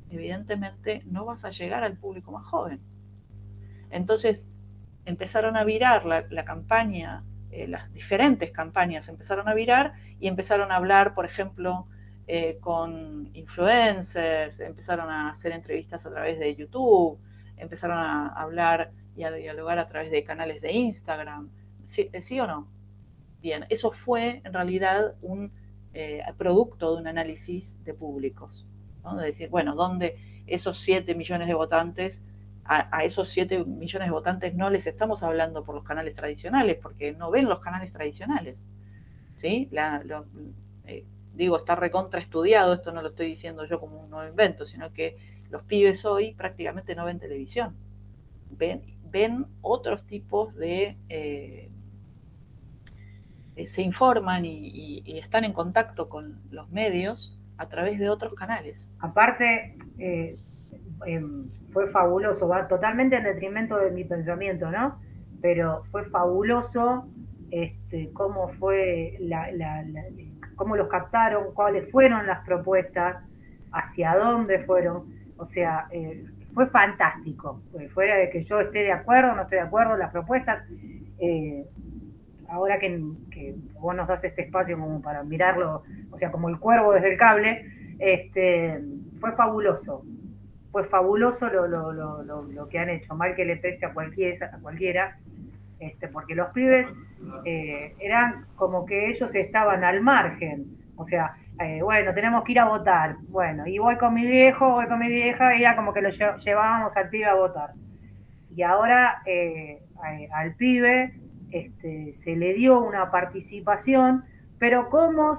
evidentemente no vas a llegar al público más joven. Entonces empezaron a virar la campaña, las diferentes campañas empezaron a virar y empezaron a hablar, por ejemplo, con influencers, empezaron a hacer entrevistas a través de YouTube, empezaron a hablar y a dialogar a través de canales de Instagram. ¿Sí o no? Bien, eso fue en realidad un producto de un análisis de públicos, ¿no? De decir, bueno, ¿dónde esos 7 millones de votantes, a esos 7 millones de votantes no les estamos hablando por los canales tradicionales, porque no ven los canales tradicionales, ¿sí? Digo, está recontra estudiado, esto no lo estoy diciendo yo como un nuevo invento, sino que los pibes hoy prácticamente no ven televisión, ven otros tipos de... se informan y están en contacto con los medios a través de otros canales. Aparte, fue fabuloso, va totalmente en detrimento de mi pensamiento, ¿no? Pero fue fabuloso cómo fue cómo los captaron, cuáles fueron las propuestas, hacia dónde fueron. O sea, fue fantástico. Fuera de que yo esté de acuerdo o no esté de acuerdo, las propuestas, ahora que vos nos das este espacio como para mirarlo, o sea, como el cuervo desde el cable, fue fabuloso. Fue fabuloso lo que han hecho, mal que le pese a cualquiera, porque los pibes eran como que ellos estaban al margen, o sea, bueno, tenemos que ir a votar, bueno, y voy con mi viejo, voy con mi vieja, y era como que lo llevábamos al pibe a votar. Y ahora al pibe se le dio una participación, pero cómo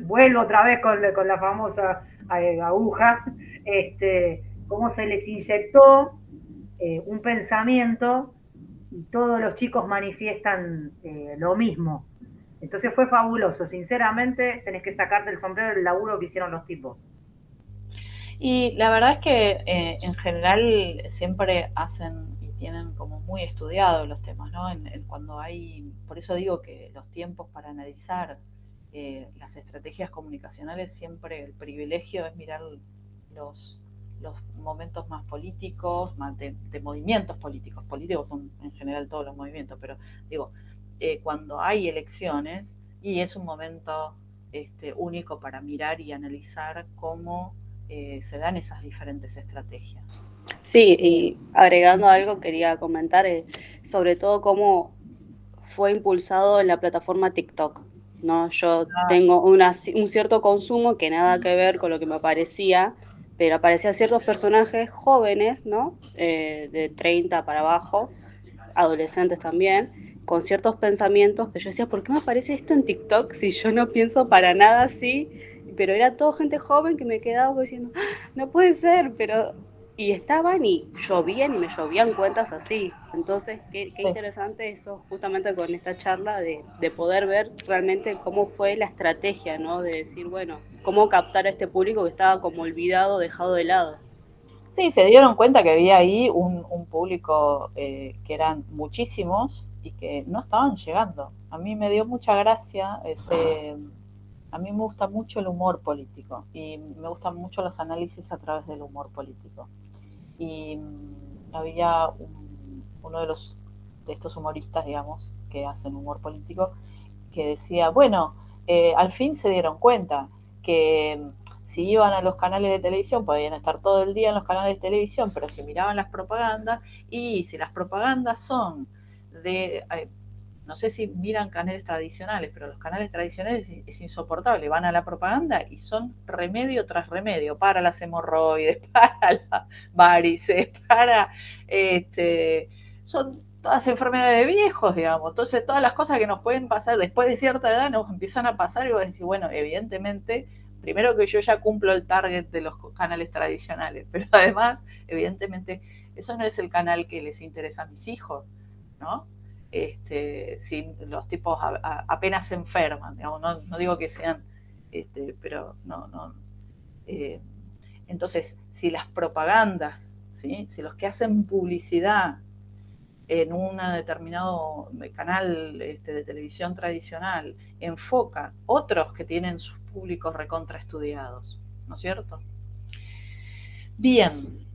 vuelvo otra vez con la famosa aguja, cómo se les inyectó un pensamiento y todos los chicos manifiestan lo mismo. Entonces fue fabuloso, sinceramente tenés que sacarte el sombrero del laburo que hicieron los tipos. Y la verdad es que en general siempre hacen y tienen como muy estudiados los temas, ¿no? Cuando hay, por eso digo que los tiempos para analizar las estrategias comunicacionales, siempre el privilegio es mirar los, los momentos más políticos, más de movimientos políticos. Políticos son en general todos los movimientos, pero digo, cuando hay elecciones, y es un momento único para mirar y analizar cómo se dan esas diferentes estrategias. Sí, y agregando algo quería comentar sobre todo cómo fue impulsado en la plataforma TikTok, ¿no? Yo tengo un cierto consumo que nada que ver con lo que me aparecía, pero aparecían ciertos personajes jóvenes, ¿no? De 30 para abajo, adolescentes también, con ciertos pensamientos que yo decía, ¿por qué me aparece esto en TikTok si yo no pienso para nada así? Pero era todo gente joven que me quedaba diciendo, no puede ser, pero... Y estaban y llovían y me llovían cuentas así. Entonces, qué interesante eso, justamente con esta charla, de poder ver realmente cómo fue la estrategia, ¿no? De decir, bueno, cómo captar a este público que estaba como olvidado, dejado de lado. Sí, se dieron cuenta que había ahí un público que eran muchísimos y que no estaban llegando. A mí me dio mucha gracia, a mí me gusta mucho el humor político y me gustan mucho los análisis a través del humor político. Y había uno de estos humoristas, digamos, que hacen humor político, que decía, bueno, al fin se dieron cuenta que si iban a los canales de televisión podían estar todo el día en los canales de televisión, pero si miraban las propagandas, y si las propagandas son de... no sé si miran canales tradicionales, pero los canales tradicionales es insoportable. Van a la propaganda y son remedio tras remedio para las hemorroides, para las varices, para son todas enfermedades de viejos, digamos. Entonces, todas las cosas que nos pueden pasar después de cierta edad nos empiezan a pasar y vos decís, bueno, evidentemente, primero que yo ya cumplo el target de los canales tradicionales, pero además, evidentemente, eso no es el canal que les interesa a mis hijos, ¿no? Si los tipos apenas se enferman, digamos, no digo que sean, pero no Entonces, si las propagandas, ¿sí? Si los que hacen publicidad en un determinado canal de televisión tradicional enfoca otros que tienen sus públicos recontraestudiados, ¿no es cierto? Bien,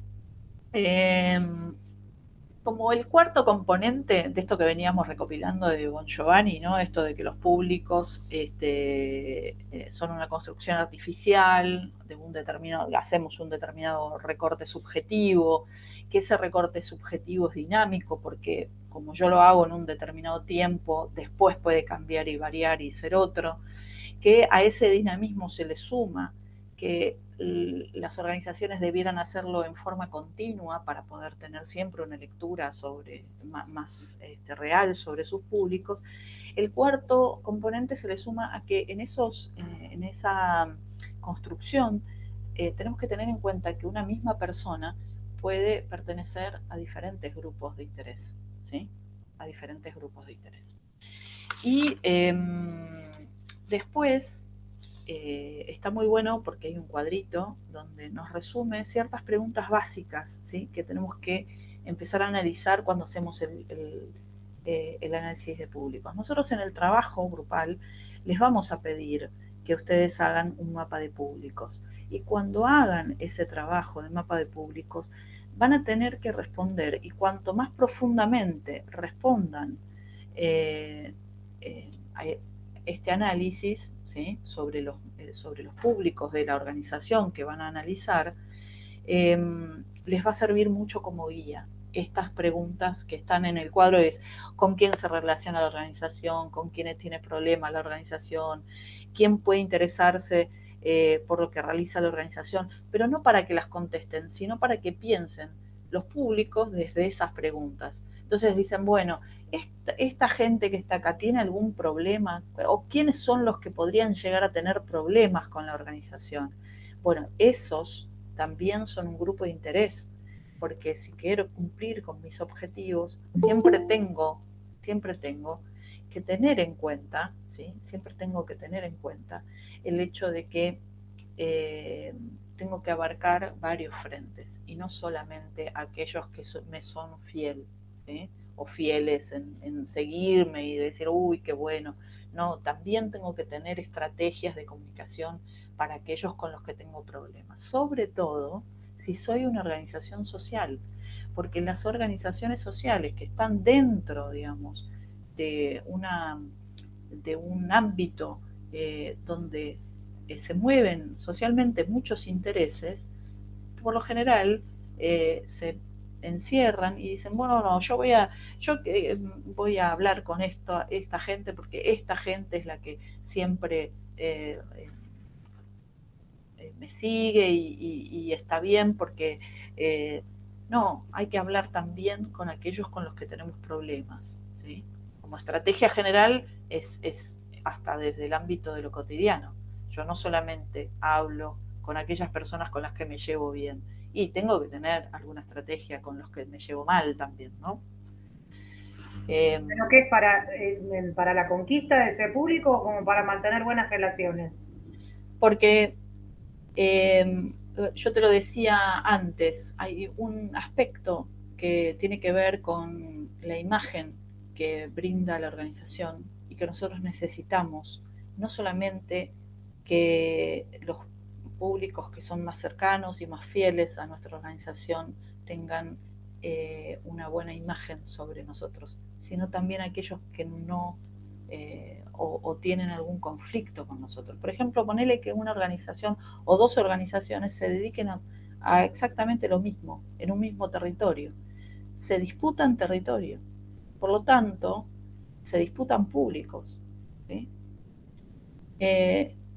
como el cuarto componente de esto que veníamos recopilando de Bon Giovanni, ¿no? Esto de que los públicos son una construcción artificial, de un determinado, hacemos un determinado recorte subjetivo, que ese recorte subjetivo es dinámico porque como yo lo hago en un determinado tiempo, después puede cambiar y variar y ser otro, que a ese dinamismo se le suma que las organizaciones debieran hacerlo en forma continua para poder tener siempre una lectura sobre, más real sobre sus públicos. El cuarto componente se le suma a que en esa construcción tenemos que tener en cuenta que una misma persona puede pertenecer a diferentes grupos de interés, ¿sí? A diferentes grupos de interés. Y después está muy bueno porque hay un cuadrito donde nos resume ciertas preguntas básicas, ¿sí? Que tenemos que empezar a analizar cuando hacemos el análisis de públicos. Nosotros en el trabajo grupal les vamos a pedir que ustedes hagan un mapa de públicos y cuando hagan ese trabajo de mapa de públicos van a tener que responder y cuanto más profundamente respondan a este análisis, ¿sí? sobre los públicos de la organización que van a analizar, les va a servir mucho como guía. Estas preguntas que están en el cuadro es con quién se relaciona la organización, con quiénes tiene problemas la organización, quién puede interesarse por lo que realiza la organización, pero no para que las contesten, sino para que piensen los públicos desde esas preguntas. Entonces dicen, bueno, esta gente que está acá tiene algún problema o quiénes son los que podrían llegar a tener problemas con la organización. Bueno, esos también son un grupo de interés, porque si quiero cumplir con mis objetivos, siempre tengo que tener en cuenta, ¿sí? Siempre tengo que tener en cuenta el hecho de que tengo que abarcar varios frentes y no solamente aquellos que me son fieles, ¿sí? O fieles en seguirme y decir, uy, qué bueno. No, también tengo que tener estrategias de comunicación para aquellos con los que tengo problemas. Sobre todo si soy una organización social, porque las organizaciones sociales que están dentro, digamos, de un ámbito donde se mueven socialmente muchos intereses, por lo general se encierran y dicen, bueno, no, yo voy a hablar con esta gente porque esta gente es la que siempre me sigue y está bien porque no, hay que hablar también con aquellos con los que tenemos problemas, ¿sí? Como estrategia general es hasta desde el ámbito de lo cotidiano. Yo no solamente hablo con aquellas personas con las que me llevo bien, y tengo que tener alguna estrategia con los que me llevo mal también, ¿no? ¿Pero qué es para la conquista de ese público o como para mantener buenas relaciones? Porque yo te lo decía antes, hay un aspecto que tiene que ver con la imagen que brinda la organización y que nosotros necesitamos, no solamente que los públicos que son más cercanos y más fieles a nuestra organización tengan una buena imagen sobre nosotros, sino también aquellos que no o tienen algún conflicto con nosotros. Por ejemplo, ponele que una organización o dos organizaciones se dediquen a exactamente lo mismo, en un mismo territorio. Se disputan territorio, por lo tanto, se disputan públicos, ¿sí?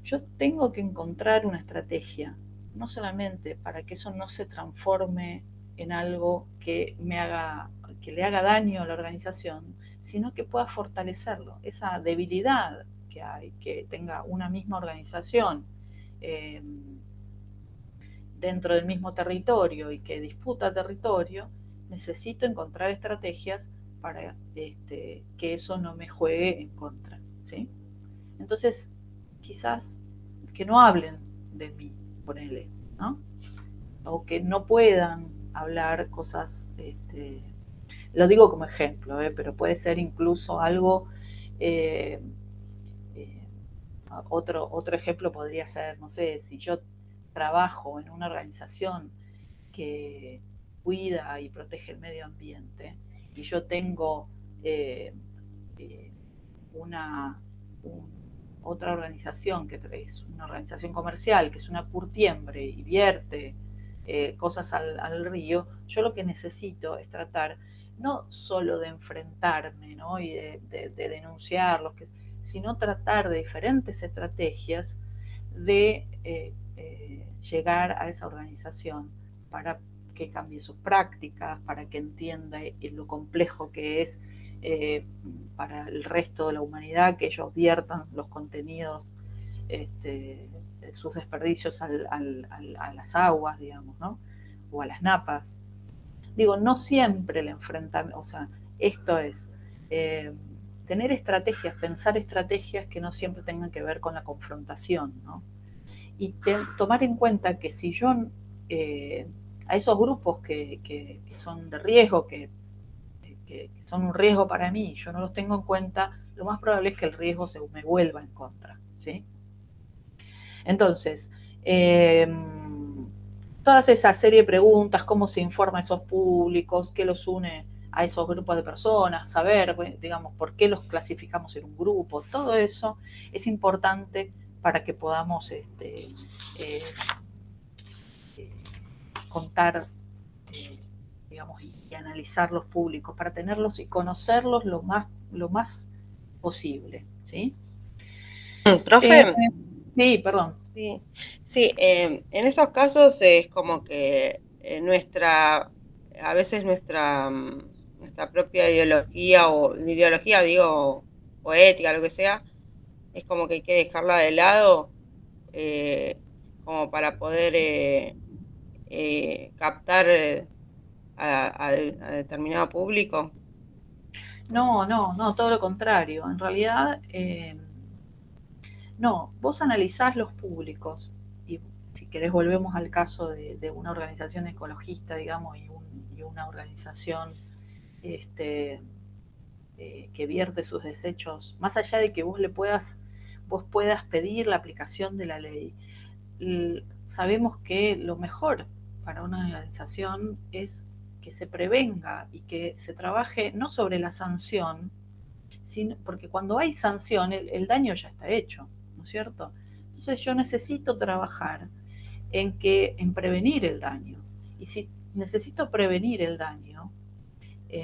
Yo tengo que encontrar una estrategia, no solamente para que eso no se transforme en algo que le haga daño a la organización, sino que pueda fortalecerlo, esa debilidad que hay, que tenga una misma organización dentro del mismo territorio y que disputa territorio. Necesito encontrar estrategias para que eso no me juegue en contra, ¿sí? Entonces, quizás que no hablen de mí, ponele, ¿no? O que no puedan hablar cosas, lo digo como ejemplo, pero puede ser incluso algo, eh, eh, otro ejemplo podría ser, no sé, si yo trabajo en una organización que cuida y protege el medio ambiente y yo tengo eh, eh, una, un, otra organización que es una organización comercial, que es una curtiembre y vierte cosas al río, yo lo que necesito es tratar no solo de enfrentarme, ¿no? Y de denunciarlos, sino tratar de diferentes estrategias de llegar a esa organización para que cambie sus prácticas, para que entienda lo complejo que es para el resto de la humanidad que ellos viertan los contenidos, este, sus desperdicios a las aguas, digamos, ¿no? O a las napas. Digo, no siempre el enfrentamiento, o sea, esto es tener estrategias, pensar estrategias que no siempre tengan que ver con la confrontación, ¿no? Y tomar en cuenta que si yo a esos grupos que son de riesgo, que son un riesgo para mí, yo no los tengo en cuenta, lo más probable es que el riesgo se me vuelva en contra, ¿sí? Entonces, todas esa serie de preguntas, cómo se informa a esos públicos, qué los une a esos grupos de personas, saber, digamos, por qué los clasificamos en un grupo, todo eso es importante para que podamos eh, contar, digamos, y analizar los públicos, para tenerlos y conocerlos lo más posible, ¿sí? Profe, Sí, perdón. sí, sí, en esos casos es como que a veces nuestra propia ideología o ideología, digo, o ética, lo que sea, es como que hay que dejarla de lado eh, como para poder captar a determinado público. No, todo lo contrario. En realidad, no, vos analizás los públicos y si querés volvemos al caso de una organización ecologista, digamos, y una organización este, que vierte sus desechos, más allá de que vos puedas pedir la aplicación de la ley, sabemos que lo mejor para una organización es que se prevenga y que se trabaje no sobre la sanción, porque cuando hay sanción el daño ya está hecho, ¿no es cierto? Entonces yo necesito trabajar en prevenir el daño. Y si necesito prevenir el daño,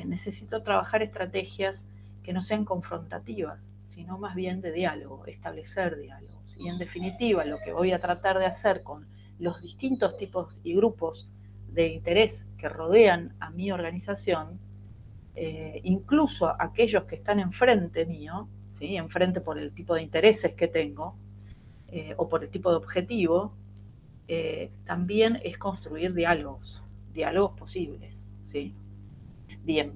necesito trabajar estrategias que no sean confrontativas, sino más bien de diálogo, establecer diálogos. Y en definitiva, lo que voy a tratar de hacer con los distintos tipos y grupos de interés que rodean a mi organización, incluso aquellos que están enfrente mío, ¿sí? Enfrente por el tipo de intereses que tengo o por el tipo de objetivo, también es construir diálogos posibles, ¿sí? Bien.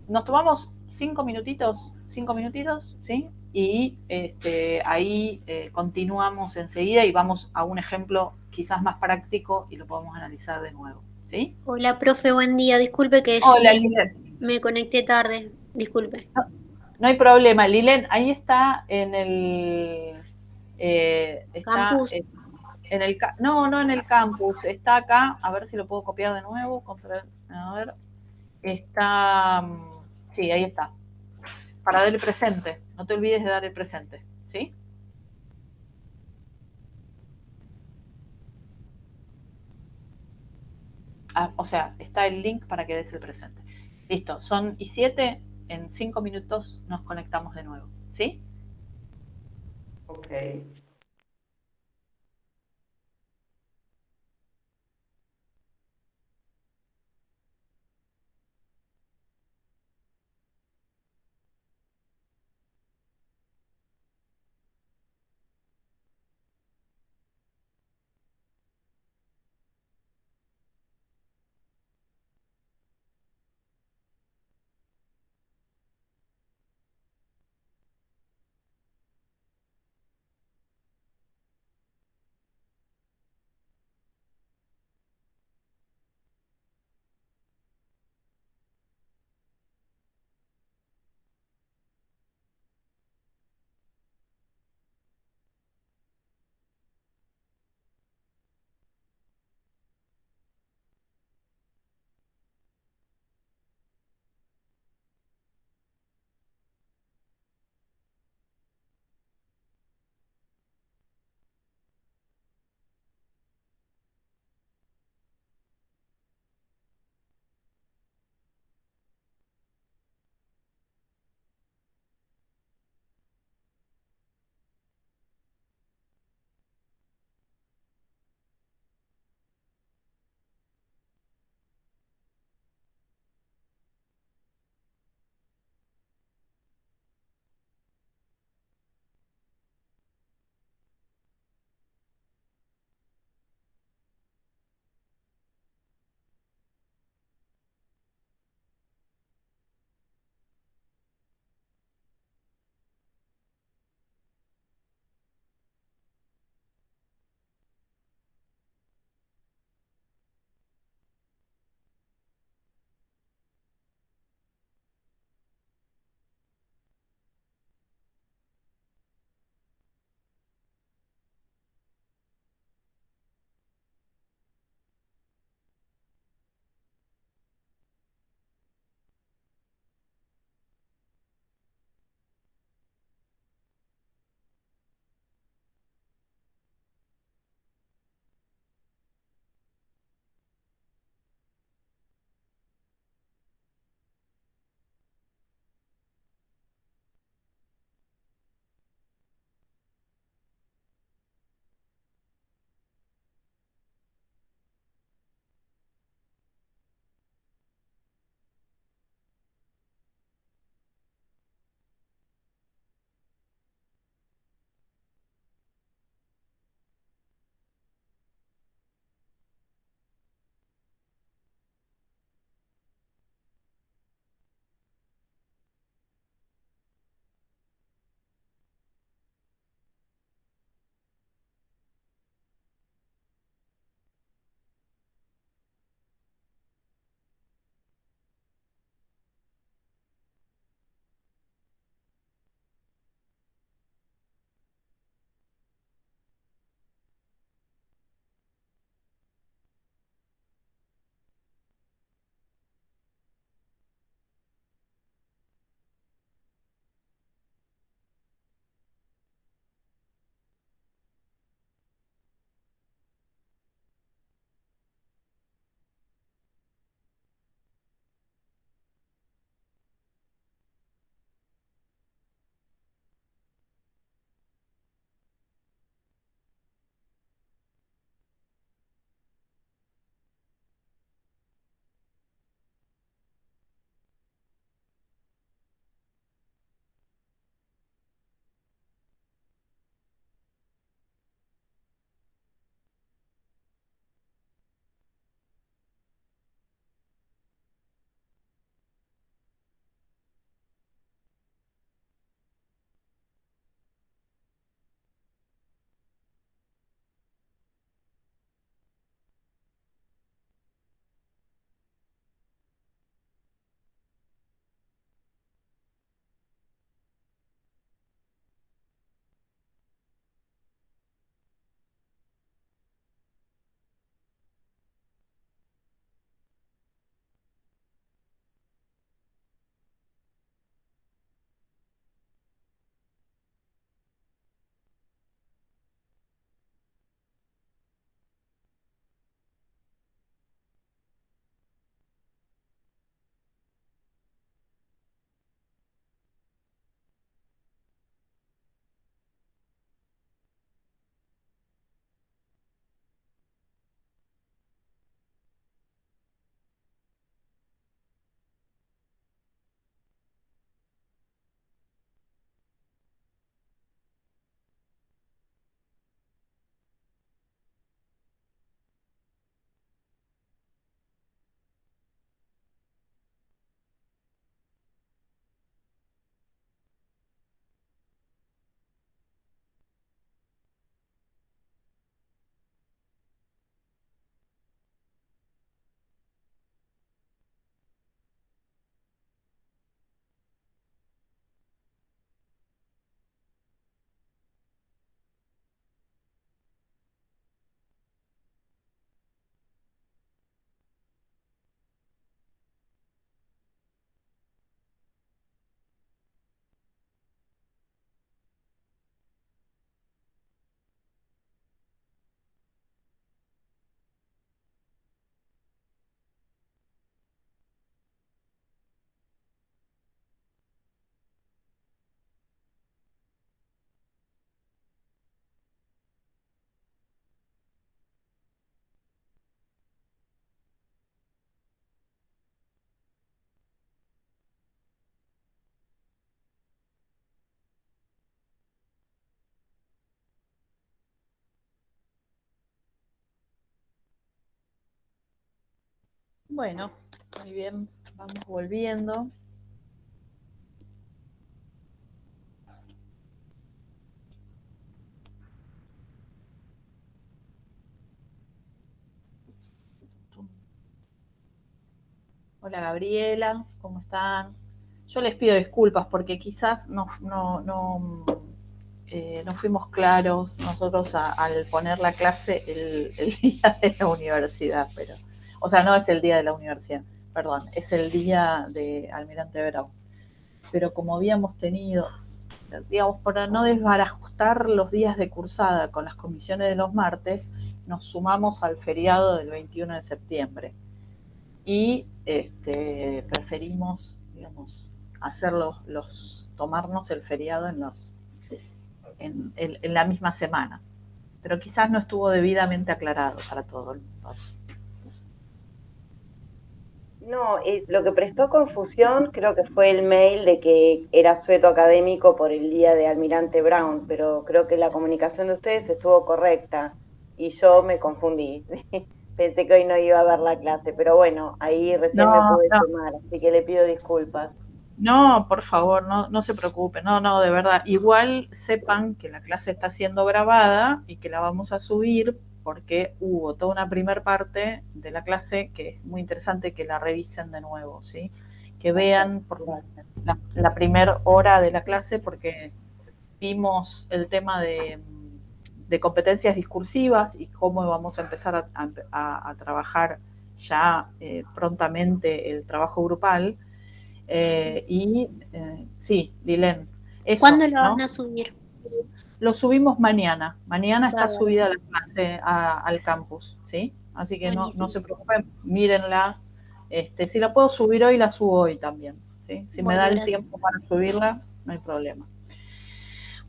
Nos tomamos 5 minutitos, ¿sí? Y ahí continuamos enseguida y vamos a un ejemplo quizás más práctico y lo podemos analizar de nuevo, ¿sí? Hola, profe, buen día. Disculpe que Hola, Lilen. me conecté tarde. Disculpe. No, no hay problema, Lilen, ahí está está Campus. no en el campus, está acá, a ver si lo puedo copiar de nuevo, a ver, está, sí, ahí está, para dar el presente, no te olvides de dar el presente, ¿sí? O sea, está el link para que des el presente. Listo, son y 7, en 5 minutos nos conectamos de nuevo, ¿sí? Ok. Bueno, muy bien, vamos volviendo. Hola Gabriela, ¿cómo están? Yo les pido disculpas porque quizás no fuimos claros nosotros al poner la clase el día de la universidad, pero, o sea, no es el día de la universidad, perdón, es el día de Almirante Brown. Pero como habíamos tenido, digamos, para no desbarajustar los días de cursada con las comisiones de los martes, nos sumamos al feriado del 21 de septiembre. Y preferimos, digamos, tomarnos el feriado en la misma semana. Pero quizás no estuvo debidamente aclarado para todo el mundo. No, lo que prestó confusión creo que fue el mail de que era sueto académico por el día de Almirante Brown, pero creo que la comunicación de ustedes estuvo correcta y yo me confundí. Pensé que hoy no iba a haber la clase, pero bueno, ahí recién me pude sumar, así que le pido disculpas. No, por favor, no se preocupen, no, de verdad. Igual sepan que la clase está siendo grabada y que la vamos a subir porque hubo toda una primer parte de la clase que es muy interesante que la revisen de nuevo, ¿sí? Que vean por la primera hora de la clase porque vimos el tema de competencias discursivas y cómo vamos a empezar a trabajar ya prontamente el trabajo grupal. Sí, Lilén. ¿Cuándo lo van a subir? Lo subimos mañana. Mañana está Bárbaro. subida la clase al campus, ¿sí? Así que no se preocupen, mírenla. Si la puedo subir hoy, la subo hoy también, ¿sí? Si me da el tiempo para subirla, no hay problema.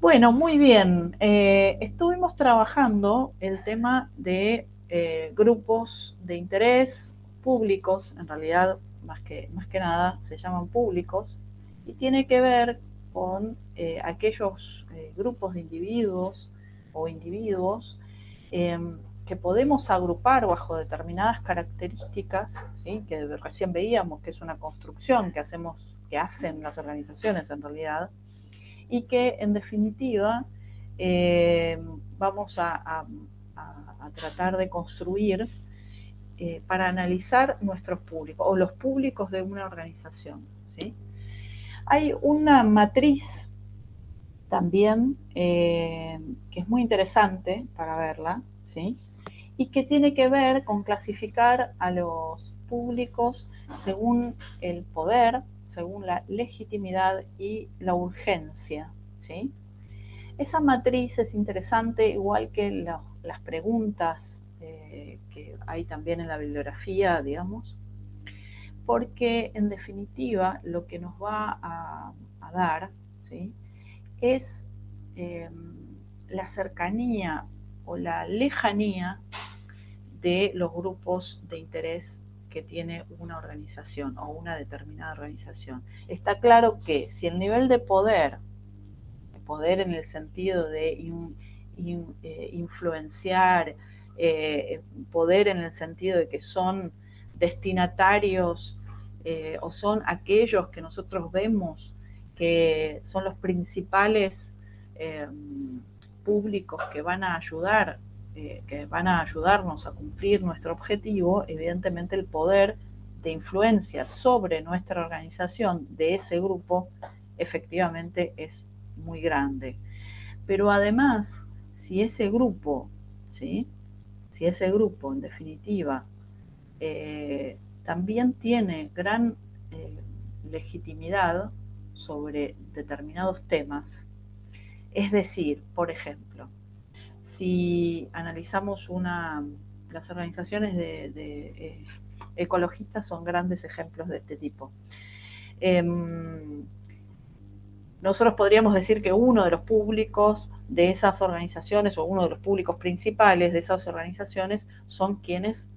Bueno, muy bien. Estuvimos trabajando el tema de grupos de interés públicos, en realidad más que nada se llaman públicos, y tiene que ver con aquellos grupos de individuos o individuos que podemos agrupar bajo determinadas características, ¿sí? Que recién veíamos que es una construcción que hacen las organizaciones en realidad, y que en definitiva vamos a tratar de construir para analizar nuestros públicos o los públicos de una organización, ¿sí? Hay una matriz también que es muy interesante para verla, ¿sí? Y que tiene que ver con clasificar a los públicos según el poder, según la legitimidad y la urgencia, ¿sí? Esa matriz es interesante, igual que las preguntas que hay también en la bibliografía, digamos, porque en definitiva lo que nos va a dar, ¿sí? Es la cercanía o la lejanía de los grupos de interés que tiene una organización o una determinada organización. Está claro que si el nivel de poder en el sentido de influenciar, poder en el sentido de que son destinatarios o son aquellos que nosotros vemos que son los principales públicos que van a ayudarnos a cumplir nuestro objetivo. Evidentemente el poder de influencia sobre nuestra organización de ese grupo efectivamente es muy grande. Pero además, si ese grupo, ¿sí? Si ese grupo en definitiva también tiene gran legitimidad sobre determinados temas, es decir, por ejemplo, si analizamos las organizaciones de ecologistas son grandes ejemplos de este tipo. Nosotros podríamos decir que uno de los públicos de esas organizaciones o uno de los públicos principales de esas organizaciones son quienes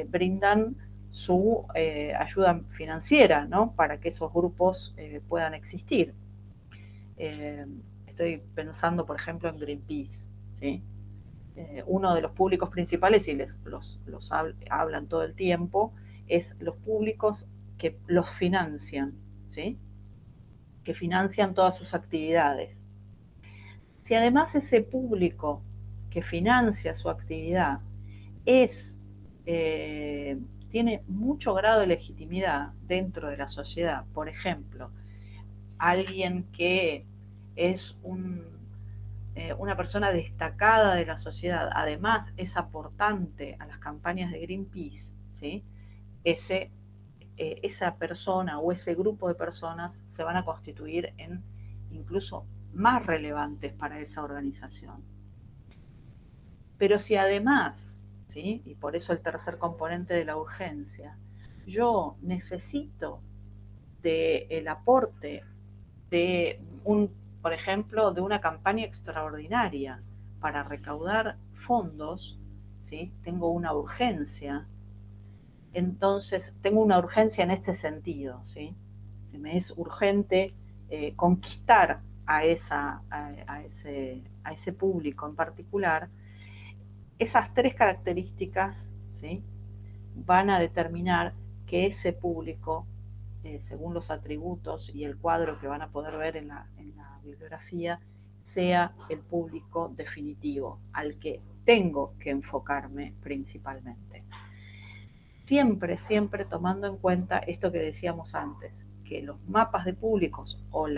brindan su ayuda financiera, ¿no? Para que esos grupos puedan existir. Estoy pensando, por ejemplo, en Greenpeace, ¿sí? Uno de los públicos principales, y los hablan todo el tiempo, es los públicos que los financian, ¿sí? Que financian todas sus actividades. Si además ese público que financia su actividad tiene mucho grado de legitimidad dentro de la sociedad, por ejemplo, alguien que es una persona destacada de la sociedad, además es aportante a las campañas de Greenpeace, ¿sí? Esa persona o ese grupo de personas se van a constituir en incluso más relevantes para esa organización. Pero si además, ¿sí? Y por eso el tercer componente de la urgencia, yo necesito del aporte de por ejemplo, de una campaña extraordinaria para recaudar fondos, ¿sí? Tengo una urgencia. Entonces, tengo una urgencia en este sentido, ¿sí? Me es urgente conquistar a ese público en particular. Esas tres características, ¿sí? Van a determinar que ese público, según los atributos y el cuadro que van a poder ver en la bibliografía, sea el público definitivo, al que tengo que enfocarme principalmente. Siempre, siempre tomando en cuenta esto que decíamos antes, que los mapas de públicos o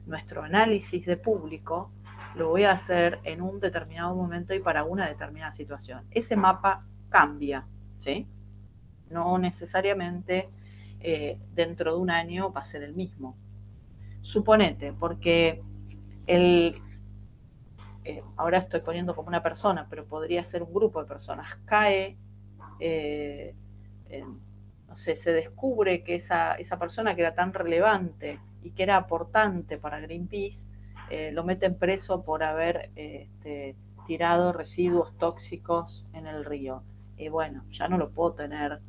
nuestro análisis de público lo voy a hacer en un determinado momento y para una determinada situación. Ese mapa cambia, ¿sí? No necesariamente dentro de un año va a ser el mismo. Suponete, porque ahora estoy poniendo como una persona, pero podría ser un grupo de personas, cae, no sé, se descubre que esa persona que era tan relevante y que era aportante para Greenpeace, lo meten preso por haber tirado residuos tóxicos en el río. Bueno, ya no lo puedo tener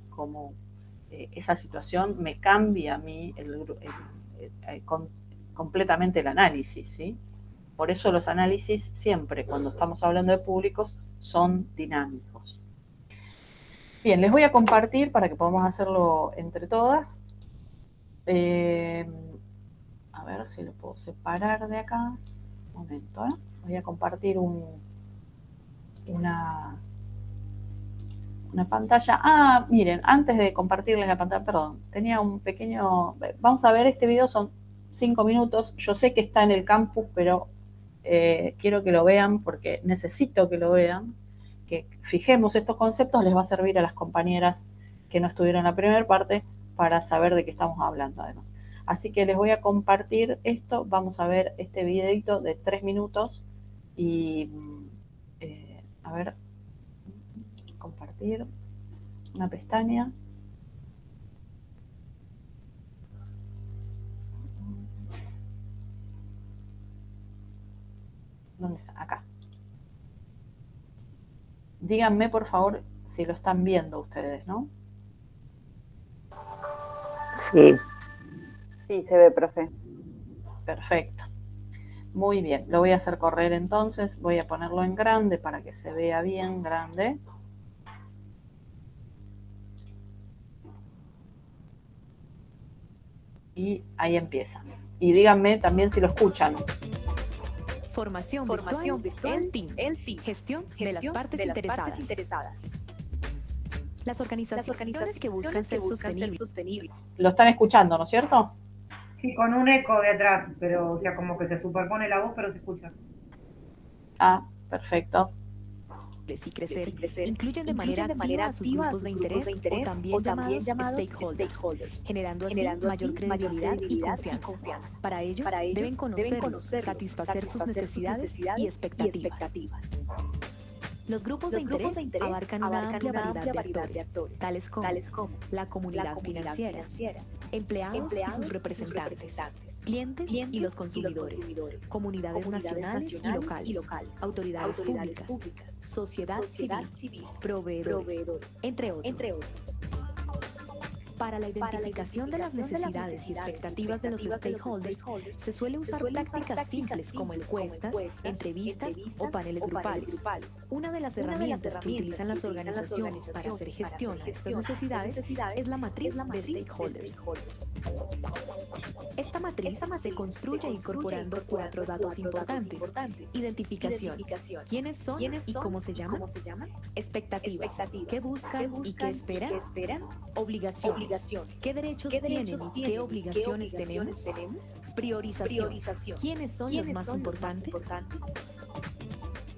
como esa situación, me cambia a mí completamente el análisis, ¿sí? Por eso los análisis siempre, cuando estamos hablando de públicos, son dinámicos. Bien, les voy a compartir para que podamos hacerlo entre todas. A ver si lo puedo separar de acá. Un momento, ¿eh? Voy a compartir una pantalla. Ah, miren, antes de compartirles la pantalla, perdón, tenía un pequeño... Vamos a ver, este video son 5 minutos. Yo sé que está en el campus, pero quiero que lo vean porque necesito que lo vean, que fijemos estos conceptos, les va a servir a las compañeras que no estuvieron en la primera parte para saber de qué estamos hablando además. Así que les voy a compartir esto, vamos a ver este videito de 3 minutos y a ver, compartir una pestaña. ¿Dónde está? Acá. Díganme, por favor, si lo están viendo ustedes, ¿no? Sí. Sí, se ve, profe. Perfecto. Muy bien. Lo voy a hacer correr entonces. Voy a ponerlo en grande para que se vea bien grande. Y ahí empieza. Y díganme también si lo escuchan. Formación virtual, el team, gestión de las partes interesadas. Las organizaciones que buscan ser sostenibles. Lo están escuchando, ¿no es cierto? Sí, con un eco de atrás, pero o sea, como que se superpone la voz, pero se escucha. Ah, perfecto. Y crecer incluyen de manera activa a sus grupos de interés o también llamados stakeholders, generando así mayor credibilidad y confianza. Para ello, deben conocerlos, satisfacer sus necesidades y expectativas. Los grupos de interés abarcan una amplia variedad de actores, tales como la comunidad financiera, empleados y sus representantes, clientes y los consumidores, comunidades nacionales y locales, autoridades públicas, sociedad civil, proveedores, entre otros. Para la identificación de las necesidades y expectativas de los stakeholders, se suele usar prácticas simples como encuestas, entrevistas o paneles grupales. Una de las herramientas que utilizan las organizaciones para hacer gestión a estas necesidades es la matriz de stakeholders. Esta matriz se construye incorporando 4 datos importantes: identificación, quiénes son y cómo se llaman; expectativas, qué buscan y qué esperan; obligaciones, qué derechos tienen y qué obligaciones tenemos; priorización, quiénes son los más importantes.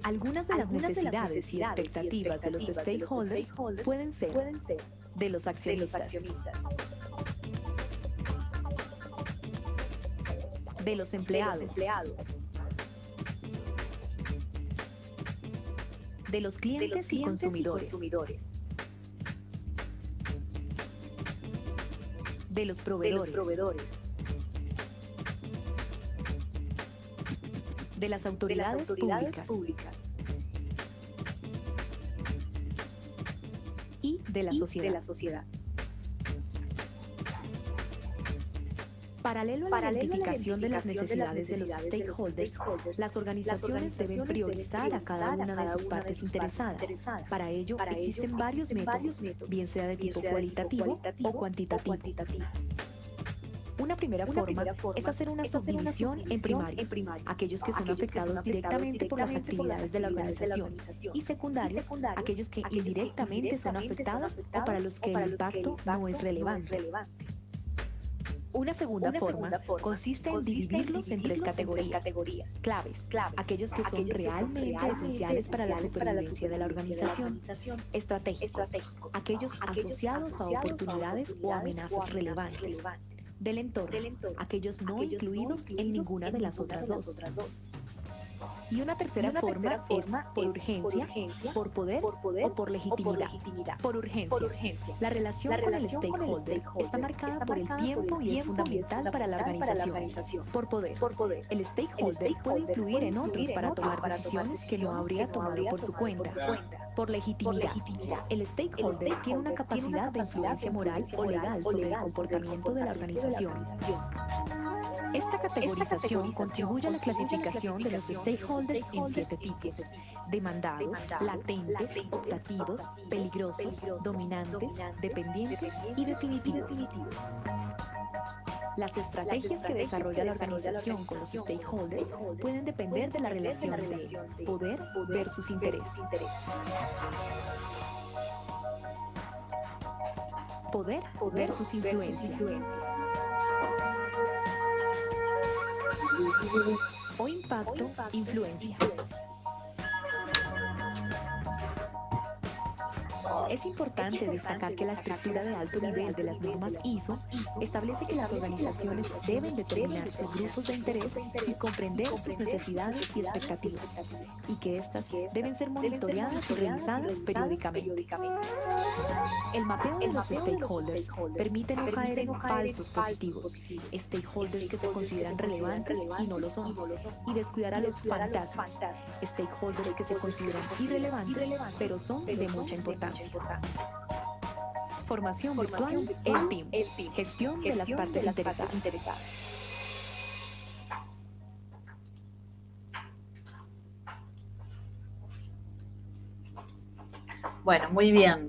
Algunas de las necesidades y expectativas de los stakeholders pueden ser de los accionistas, de los empleados, de los clientes y consumidores, de los proveedores, de las autoridades públicas y de la sociedad. Paralelo a la identificación de las necesidades de los stakeholders, las organizaciones deben priorizar a cada una de sus partes interesadas. Para ello, existen varios métodos, bien sea de tipo cualitativo o cuantitativo. Una primera forma es hacer una subdivisión en primarios, aquellos que son afectados directamente por las actividades de la organización, y secundarios, aquellos que indirectamente son afectados o para los que el impacto no es relevante. Una segunda forma consiste en dividirlos en 3 categorías: claves, aquellos que son realmente esenciales para la supervivencia de la organización; estratégicos, aquellos asociados a oportunidades o amenazas relevantes; del entorno, aquellos no incluidos en ninguna de las otras 2. Y una tercera forma es por urgencia, por poder o por legitimidad. Por urgencia. La relación con el stakeholder está marcada por el tiempo y es fundamental para la organización. Por poder. El stakeholder puede influir en otros para tomar decisiones que no habría tomado por su cuenta. Por legitimidad. El stakeholder tiene una capacidad de influencia moral o legal sobre el comportamiento de la organización. Esta categorización contribuye a la clasificación de los stakeholders en 7 tipos: demandados, latentes, optativos, peligrosos, dominantes, dependientes y definitivos. Las estrategias que desarrolla la organización con los stakeholders pueden depender de la relación de poder versus interés. Poder versus influencia. O impacto, influencia. Es importante destacar que la estructura de alto nivel de las normas ISO establece que las organizaciones deben determinar sus grupos de interés y comprender sus necesidades y expectativas, y que éstas deben ser monitoreadas y revisadas periódicamente. El mapeo de los stakeholders permite no caer en falsos positivos, stakeholders que se consideran relevantes y no lo son, y descuidar a los fantasmas, stakeholders que se consideran irrelevantes pero son de mucha importancia. Formación virtual, el team. Gestión de las partes interesadas. Bueno, muy bien.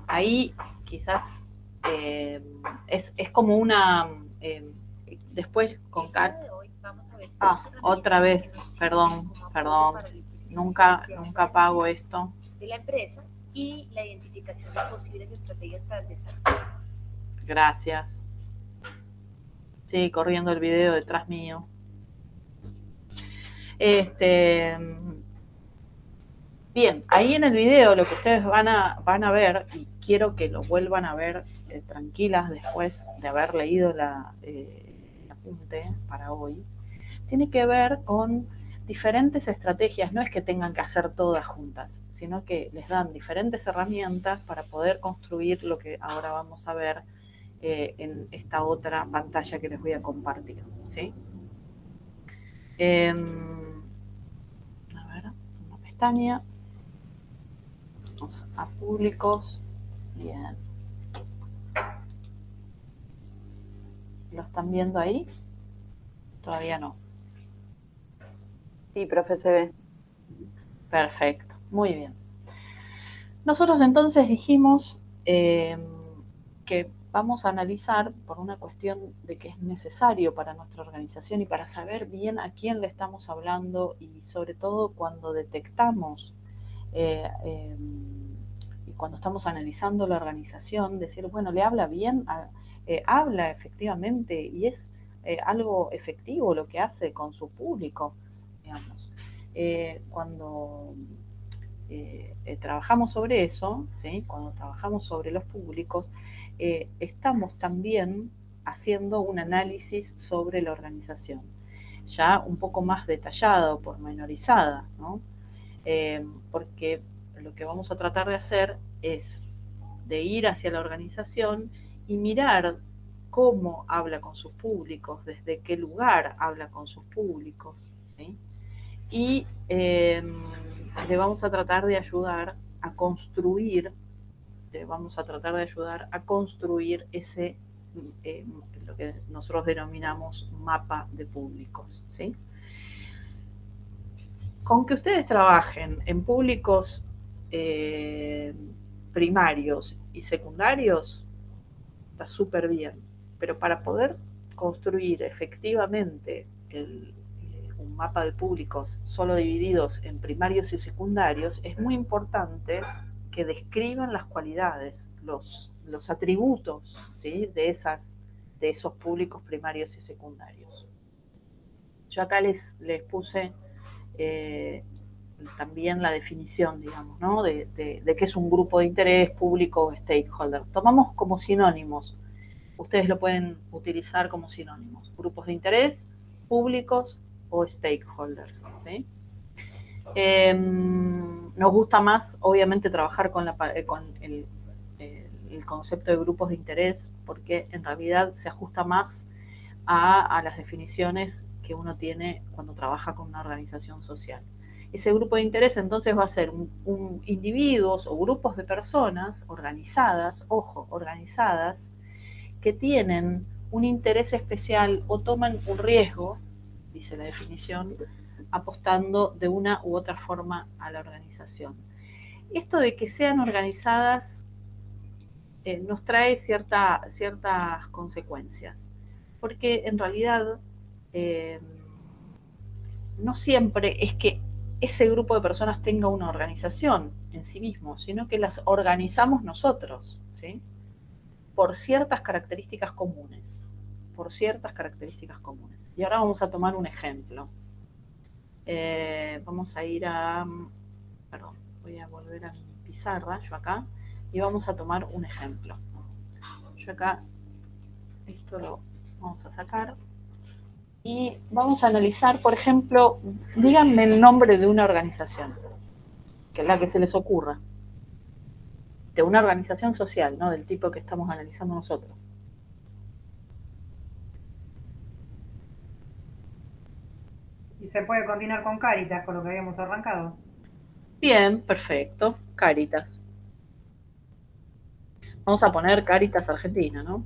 Ahí quizás es como una... después con otra vez, perdón. Nunca pago esto. De la empresa y la identificación de posibles estrategias para el desarrollo. Gracias. Sí, corriendo el video detrás mío. Bien, ahí en el video lo que ustedes van a ver, y quiero que lo vuelvan a ver tranquilas después de haber leído el apunte para hoy, tiene que ver con diferentes estrategias. No es que tengan que hacer todas juntas, sino que les dan diferentes herramientas para poder construir lo que ahora vamos a ver en esta otra pantalla que les voy a compartir, ¿sí? A ver, una pestaña. Vamos a públicos. Bien. ¿Lo están viendo ahí? Todavía no. Sí, profe, se ve. Perfecto, muy bien. Nosotros entonces dijimos que vamos a analizar por una cuestión de que es necesario para nuestra organización y para saber bien a quién le estamos hablando y sobre todo cuando detectamos y cuando estamos analizando la organización, decir, bueno, le habla bien, habla efectivamente y es algo efectivo lo que hace con su público, digamos. Cuando trabajamos sobre eso, ¿sí? Cuando trabajamos sobre los públicos, estamos también haciendo un análisis sobre la organización, ya un poco más detallada, pormenorizada, ¿no? Porque lo que vamos a tratar de hacer es de ir hacia la organización y mirar cómo habla con sus públicos, desde qué lugar habla con sus públicos, ¿sí? Y le vamos a tratar de ayudar a construir, ese, lo que nosotros denominamos mapa de públicos, ¿sí? Con que ustedes trabajen en públicos primarios y secundarios, está súper bien, pero para poder construir efectivamente un mapa de públicos solo divididos en primarios y secundarios, es muy importante que describan las cualidades, los atributos, ¿sí? de esos públicos primarios y secundarios. Yo acá les puse también la definición, digamos, ¿no? de qué es un grupo de interés, público o stakeholder. Tomamos como sinónimos, ustedes lo pueden utilizar como sinónimos, grupos de interés, públicos o stakeholders, ¿sí? Nos gusta más, obviamente, trabajar con el concepto de grupos de interés, porque en realidad se ajusta más a las definiciones que uno tiene cuando trabaja con una organización social. Ese grupo de interés entonces va a ser individuos o grupos de personas organizadas, ojo, organizadas, que tienen un interés especial o toman un riesgo, dice la definición, apostando de una u otra forma a la organización. Esto de que sean organizadas nos trae ciertas consecuencias, porque en realidad no siempre es que ese grupo de personas tenga una organización en sí mismo, sino que las organizamos nosotros, ¿sí? Por ciertas características comunes. Y ahora vamos a tomar un ejemplo. Vamos a ir perdón, voy a volver a mi pizarra, yo acá, y vamos a tomar un ejemplo. Yo acá, esto lo vamos a sacar. Y vamos a analizar, por ejemplo, díganme el nombre de una organización, que es la que se les ocurra. De una organización social, ¿no? Del tipo que estamos analizando nosotros. Y se puede continuar con Cáritas, con lo que habíamos arrancado. Bien, perfecto. Cáritas. Vamos a poner Cáritas Argentina, ¿no?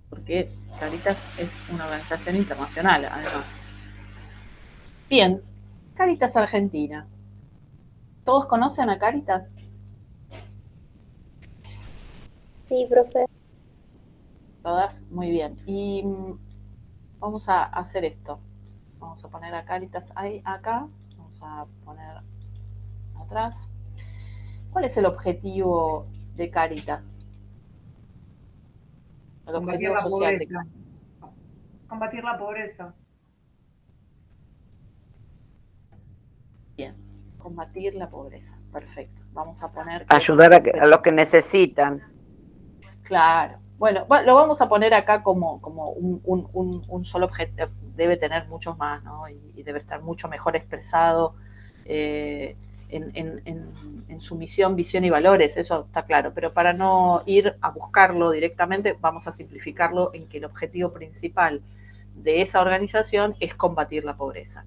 Porque Cáritas es una organización internacional, además. Bien, Cáritas Argentina. ¿Todos conocen a Cáritas? Sí, profe. Todas, muy bien. Y vamos a hacer esto. Vamos a poner a Cáritas ahí, acá. Vamos a poner atrás. ¿Cuál es el objetivo de Cáritas? El Combatir objetivo la social pobreza. de Cáritas. Combatir la pobreza. Bien, combatir la pobreza. Perfecto. Vamos a poner... Ayudar a los que necesitan. Claro. Bueno, lo vamos a poner acá como un solo objetivo. Debe tener muchos más, ¿no? Y debe estar mucho mejor expresado en su misión, visión y valores, eso está claro. Pero para no ir a buscarlo directamente, vamos a simplificarlo en que el objetivo principal de esa organización es combatir la pobreza.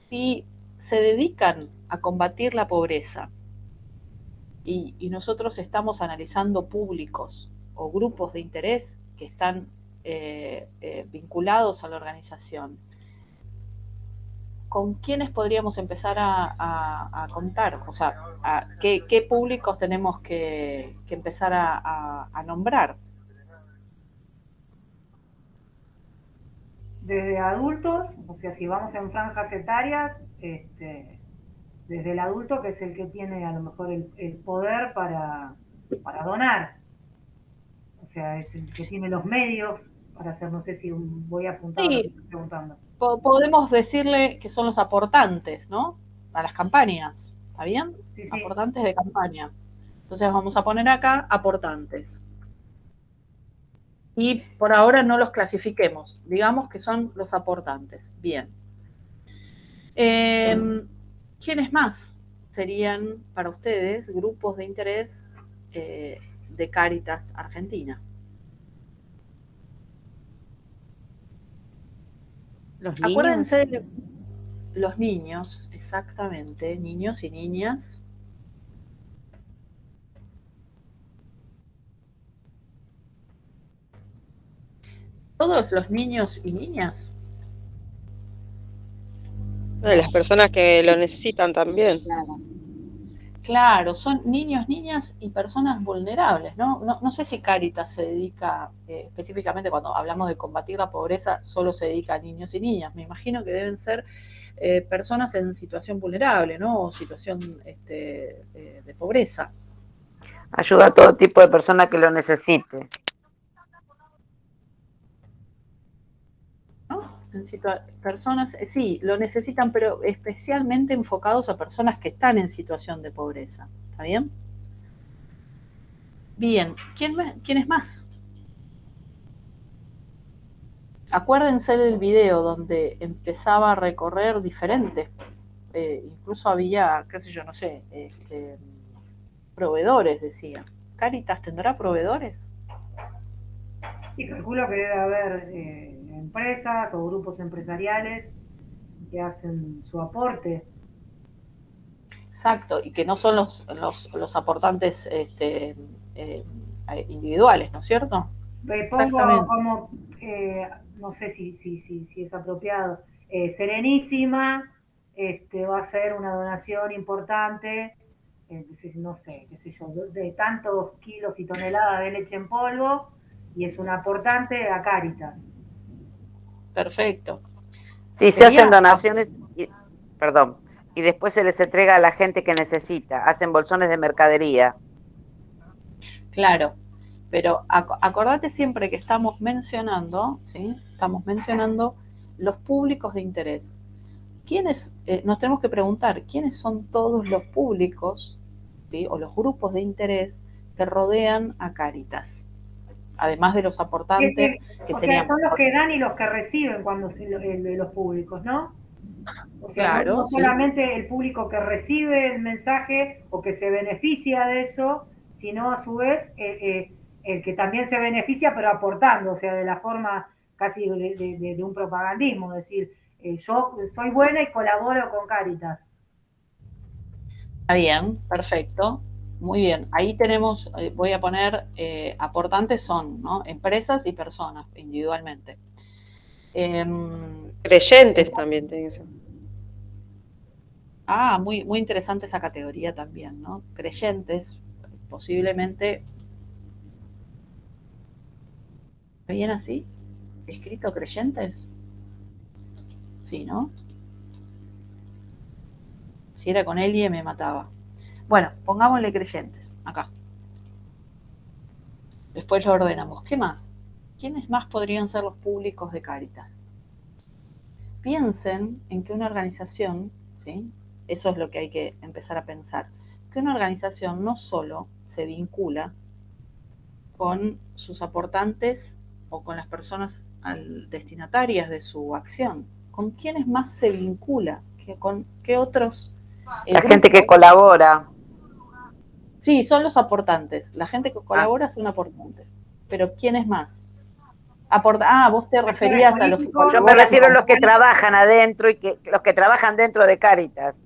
Si se dedican a combatir la pobreza y nosotros estamos analizando públicos o grupos de interés que están vinculados a la organización, ¿con quiénes podríamos empezar a contar? O sea, ¿qué públicos tenemos que empezar a nombrar? Desde adultos, o sea, si vamos en franjas etarias, desde el adulto, que es el que tiene a lo mejor el poder para donar, o sea, es el que tiene los medios para hacer, no sé si voy apuntando a lo que estoy preguntando. Podemos decirle que son los aportantes, ¿no? A las campañas, ¿está bien? Sí, sí. Aportantes de campaña. Entonces vamos a poner acá aportantes. Y por ahora no los clasifiquemos, digamos que son los aportantes. Bien. ¿Quiénes más serían para ustedes grupos de interés de Cáritas Argentina? Los niños. Acuérdense de los niños, exactamente, niños y niñas. Todos los niños y niñas. Las personas que lo necesitan también. Claro, son niños, niñas y personas vulnerables, ¿no? No sé si Cáritas se dedica, específicamente cuando hablamos de combatir la pobreza, solo se dedica a niños y niñas. Me imagino que deben ser personas en situación vulnerable, ¿no? O situación de pobreza. Ayuda a todo tipo de persona que lo necesite. Personas, sí, lo necesitan, pero especialmente enfocados a personas que están en situación de pobreza. ¿Está bien? Bien, ¿quién es más? Acuérdense del video donde empezaba a recorrer diferentes, incluso había, qué sé yo, no sé, proveedores, decía. ¿Cáritas tendrá proveedores? Y calculo que debe haber empresas o grupos empresariales que hacen su aporte. Exacto, y que no son los aportantes individuales, ¿no es cierto? Me pongo como, no sé si es apropiado, Serenísima va a ser una donación importante, no sé, qué sé yo, de tantos kilos y toneladas de leche en polvo, y es un aportante a Cáritas. Perfecto. Sí, se hacen donaciones, y después se les entrega a la gente que necesita, hacen bolsones de mercadería. Claro, pero acordate siempre que estamos mencionando, ¿sí? Estamos mencionando los públicos de interés. Nos tenemos que preguntar, ¿quiénes son todos los públicos, ¿sí? O los grupos de interés que rodean a Cáritas? Además de los aportantes, que serían... son los que dan y los que reciben cuando los públicos, ¿no? O sea, claro, no solamente el público que recibe el mensaje o que se beneficia de eso, sino a su vez el que también se beneficia, pero aportando, o sea, de la forma casi de un propagandismo, es decir, yo soy buena y colaboro con Cáritas. Está bien, perfecto. Muy bien, ahí tenemos, voy a poner, aportantes son, ¿no? Empresas y personas, individualmente. Creyentes también tienen eso. Muy, muy interesante esa categoría también, ¿no? Creyentes, posiblemente. ¿Está bien así? ¿Escrito creyentes? Sí, ¿no? Si era con Elie me mataba. Bueno, pongámosle creyentes, acá. Después lo ordenamos. ¿Qué más? ¿Quiénes más podrían ser los públicos de Cáritas? Piensen en que una organización, ¿sí? Eso es lo que hay que empezar a pensar, que una organización no solo se vincula con sus aportantes o con las personas destinatarias de su acción. ¿Con quiénes más se vincula? ¿Con qué otros? La gente que colabora. Sí, son los aportantes. La gente que colabora es un aportante. Pero ¿quiénes más? Vos te referías a los que colaboran. Yo me refiero a los que trabajan adentro y los que trabajan dentro de Cáritas.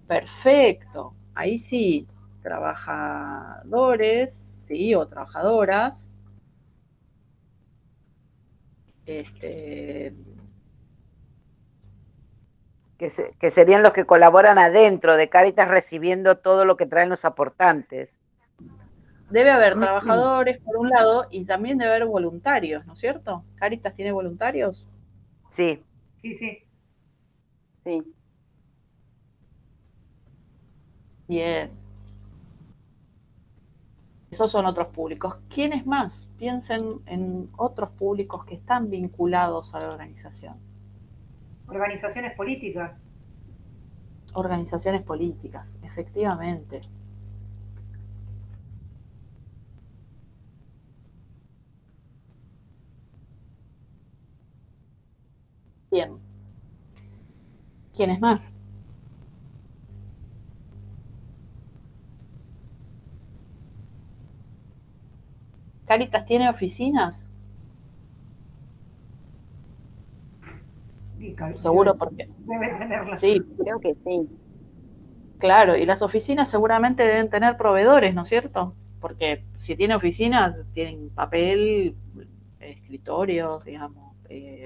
Perfecto. Ahí sí, trabajadores, sí, o trabajadoras. Este, que serían los que colaboran adentro de Cáritas recibiendo todo lo que traen los aportantes. debe haber trabajadores, por un lado, y también debe haber voluntarios, ¿no es cierto? ¿Cáritas tiene voluntarios? Sí. Sí, sí. Sí. Bien. Esos son otros públicos. ¿Quiénes más? Piensen en otros públicos que están vinculados a la organización. Organizaciones políticas. Organizaciones políticas, efectivamente. Bien. ¿Quiénes más? ¿Cáritas tiene oficinas? Sí, Seguro, porque debe tenerla. sí, Creo que sí. claro, y las oficinas seguramente deben tener proveedores, ¿no es cierto? Porque si tiene oficinas, tienen papel, escritorios, digamos,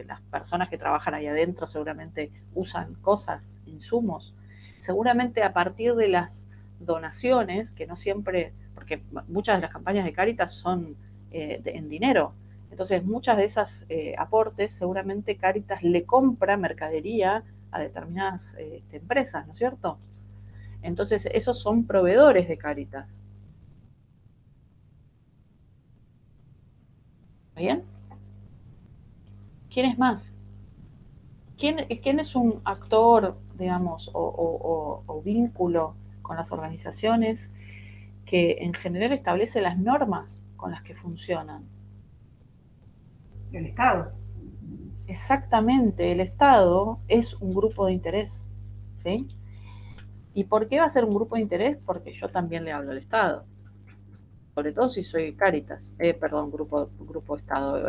las personas que trabajan ahí adentro seguramente usan cosas, insumos. Seguramente a partir de las donaciones, que no siempre, porque muchas de las campañas de Cáritas son en dinero, entonces muchas de esas aportes seguramente Cáritas le compra mercadería a determinadas empresas, ¿no es cierto? Entonces esos son proveedores de Cáritas. ¿Bien? ¿Quién es más? ¿Quién es un actor, digamos, o vínculo con las organizaciones que en general establece las normas con las que funcionan? El Estado. Exactamente, el Estado es un grupo de interés, ¿sí? ¿Y por qué va a ser un grupo de interés? Porque yo también le hablo al Estado, sobre todo si soy Cáritas, perdón, grupo Estado,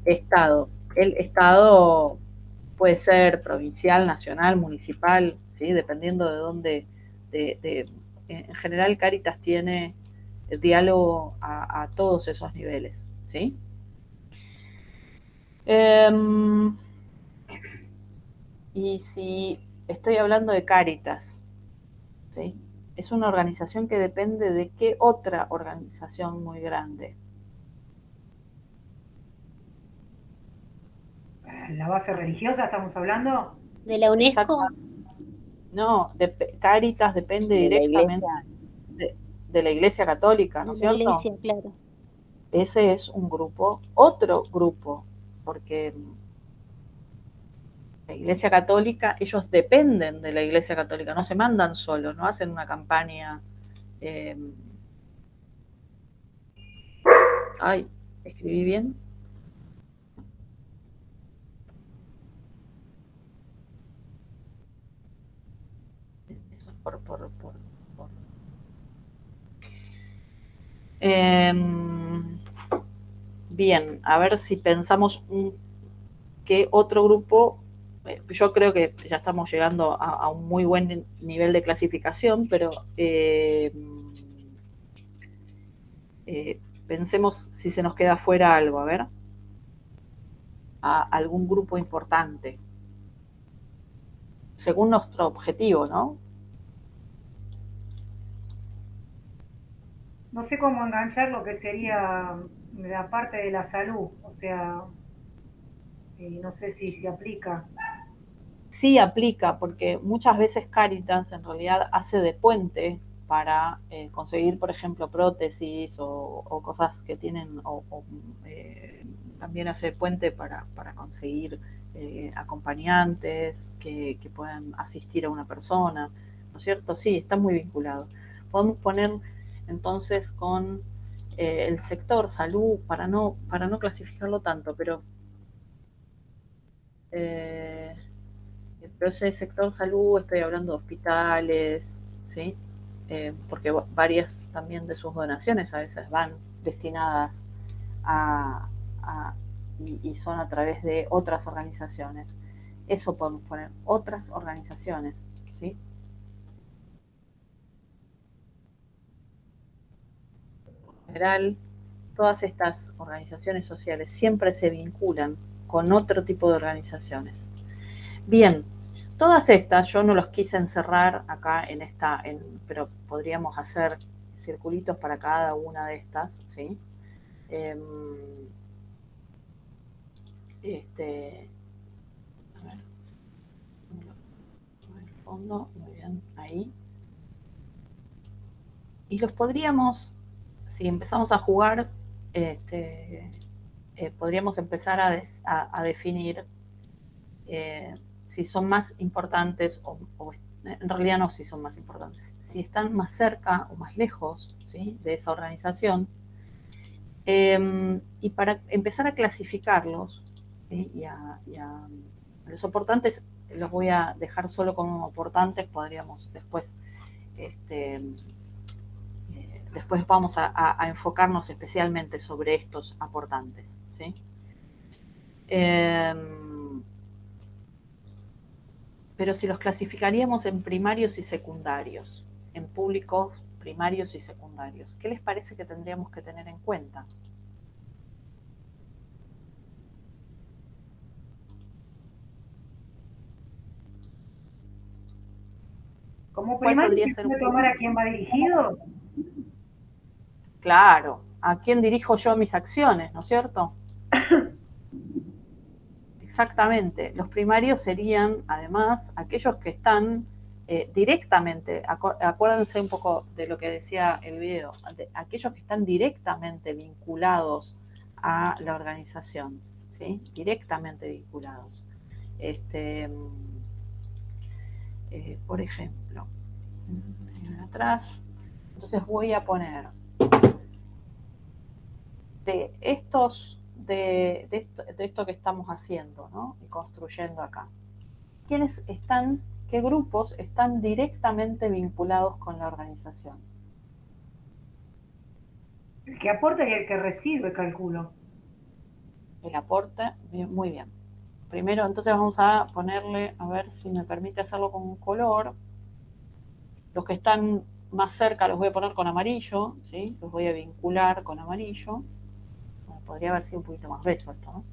Estado. El Estado puede ser provincial, nacional, municipal, ¿sí? Dependiendo de dónde, en general Cáritas tiene el diálogo a todos esos niveles, ¿sí? Y si estoy hablando de Cáritas, ¿sí? Es una organización que depende de qué otra organización muy grande. ¿La base religiosa estamos hablando? ¿De la UNESCO? No, Cáritas depende De la directamente iglesia. de la Iglesia Católica, ¿no De es la cierto? iglesia, claro. Ese es un grupo, otro grupo, porque la Iglesia Católica, ellos dependen de la Iglesia Católica, no se mandan solos, no hacen una campaña. Ay, ¿escribí bien? Por. Bien, a ver si pensamos qué otro grupo. Yo creo que ya estamos llegando a un muy buen nivel de clasificación, pero pensemos si se nos queda fuera algo, a ver. A algún grupo importante, según nuestro objetivo, ¿no? No sé cómo enganchar lo que sería la parte de la salud, o sea, no sé si se aplica. Sí aplica, porque muchas veces Cáritas en realidad hace de puente para conseguir, por ejemplo, prótesis o cosas que tienen, también hace de puente para conseguir acompañantes que puedan asistir a una persona, ¿no es cierto? Sí, está muy vinculado. Podemos poner entonces con el sector salud, para no clasificarlo tanto, pero ese sector salud, estoy hablando de hospitales, ¿sí? Porque varias también de sus donaciones a veces van destinadas y son a través de otras organizaciones. Eso podemos poner, otras organizaciones, ¿sí? En general, todas estas organizaciones sociales siempre se vinculan con otro tipo de organizaciones. Bien, todas estas yo no los quise encerrar acá pero podríamos hacer circulitos para cada una de estas, ¿sí? A ver, el fondo, muy bien, ahí. Y los podríamos, si empezamos a jugar, podríamos empezar a definir si son más importantes o en realidad no si son más importantes, si están más cerca o más lejos, ¿sí?, de esa organización. Y para empezar a clasificarlos, ¿sí?, y a los aportantes los voy a dejar solo como aportantes, podríamos después después vamos a enfocarnos especialmente sobre estos aportantes, ¿sí? Pero si los clasificaríamos en primarios y secundarios, en públicos primarios y secundarios, ¿qué les parece que tendríamos que tener en cuenta? Como primario, ¿se puede tomar a quién va dirigido? Claro, ¿a quién dirijo yo mis acciones, no es cierto? Exactamente. Los primarios serían, además, aquellos que están directamente, acuérdense un poco de lo que decía el video, aquellos que están directamente vinculados a la organización, ¿sí? Directamente vinculados. Por ejemplo, atrás, entonces voy a poner de esto que estamos haciendo, ¿no?, y construyendo acá. ¿Qué grupos están directamente vinculados con la organización? El que aporta y el que recibe, calculo. El aporte, muy bien. Primero, entonces vamos a ponerle, a ver si me permite hacerlo con un color. Los que están más cerca los voy a poner con amarillo, ¿sí? Los voy a vincular con amarillo. Bueno, podría haber sido un poquito más beso esto, ¿no?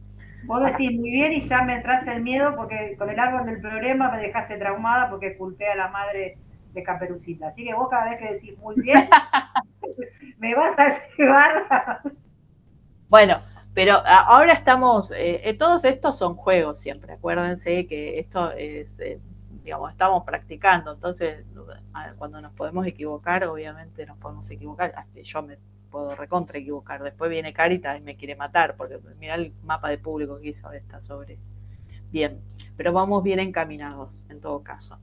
Vos decís muy bien y ya me entras el miedo porque con el árbol del problema me dejaste traumada porque culpé a la madre de Caperucita. Así que vos cada vez que decís muy bien, me vas a llevar. Bueno, pero ahora estamos, todos estos son juegos siempre, acuérdense que esto es, digamos, estamos practicando, entonces cuando nos podemos equivocar, obviamente nos podemos equivocar, hasta yo me puedo recontra equivocar, después viene Carita y me quiere matar, porque mirá el mapa de público que hizo esta sobre. Bien, pero vamos bien encaminados en todo caso.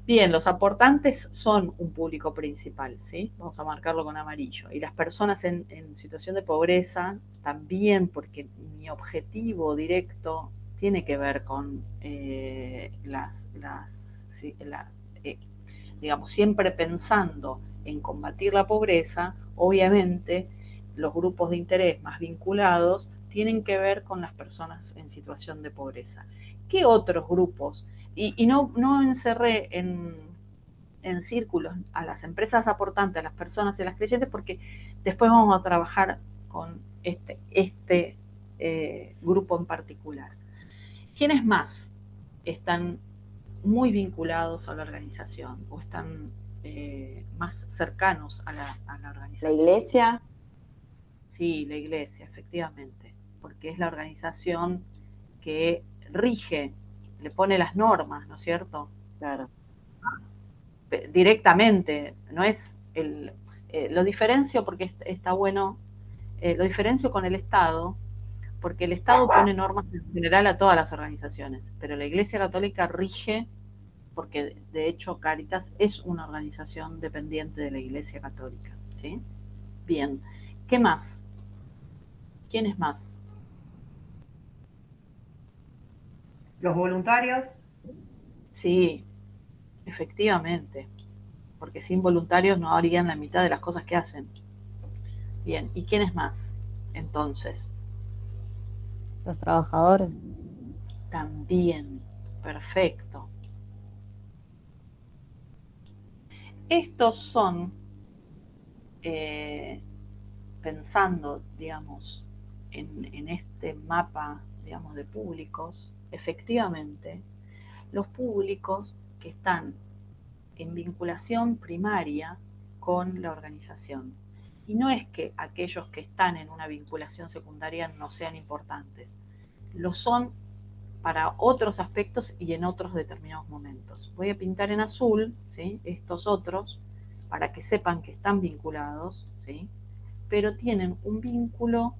Bien, los aportantes son un público principal, ¿sí? Vamos a marcarlo con amarillo. Y las personas en situación de pobreza también, porque mi objetivo directo tiene que ver con digamos, siempre pensando en combatir la pobreza, obviamente los grupos de interés más vinculados tienen que ver con las personas en situación de pobreza. ¿Qué otros grupos? Y no encerré en círculos a las empresas aportantes, a las personas y a las creyentes, porque después vamos a trabajar con este grupo en particular. ¿Quiénes más están muy vinculados a la organización o están más cercanos a la organización? ¿La iglesia? Sí, la iglesia, efectivamente, porque es la organización que rige, le pone las normas, ¿no es cierto? Claro. Directamente, no es lo diferencio porque está bueno, lo diferencio con el Estado, porque el Estado pone normas en general a todas las organizaciones, pero la Iglesia Católica rige, porque de hecho Cáritas es una organización dependiente de la Iglesia Católica, ¿sí? Bien, ¿qué más? ¿Quiénes más? ¿Los voluntarios? Sí, efectivamente, porque sin voluntarios no harían la mitad de las cosas que hacen. Bien, ¿y quiénes más? Entonces, Los trabajadores. también, perfecto. Estos son, pensando, digamos, en este mapa, digamos, de públicos, efectivamente, los públicos que están en vinculación primaria con la organización. Y no es que aquellos que están en una vinculación secundaria no sean importantes, lo son para otros aspectos y en otros determinados momentos. Voy a pintar en azul, ¿sí?, estos otros, para que sepan que están vinculados, ¿sí?, pero tienen un vínculo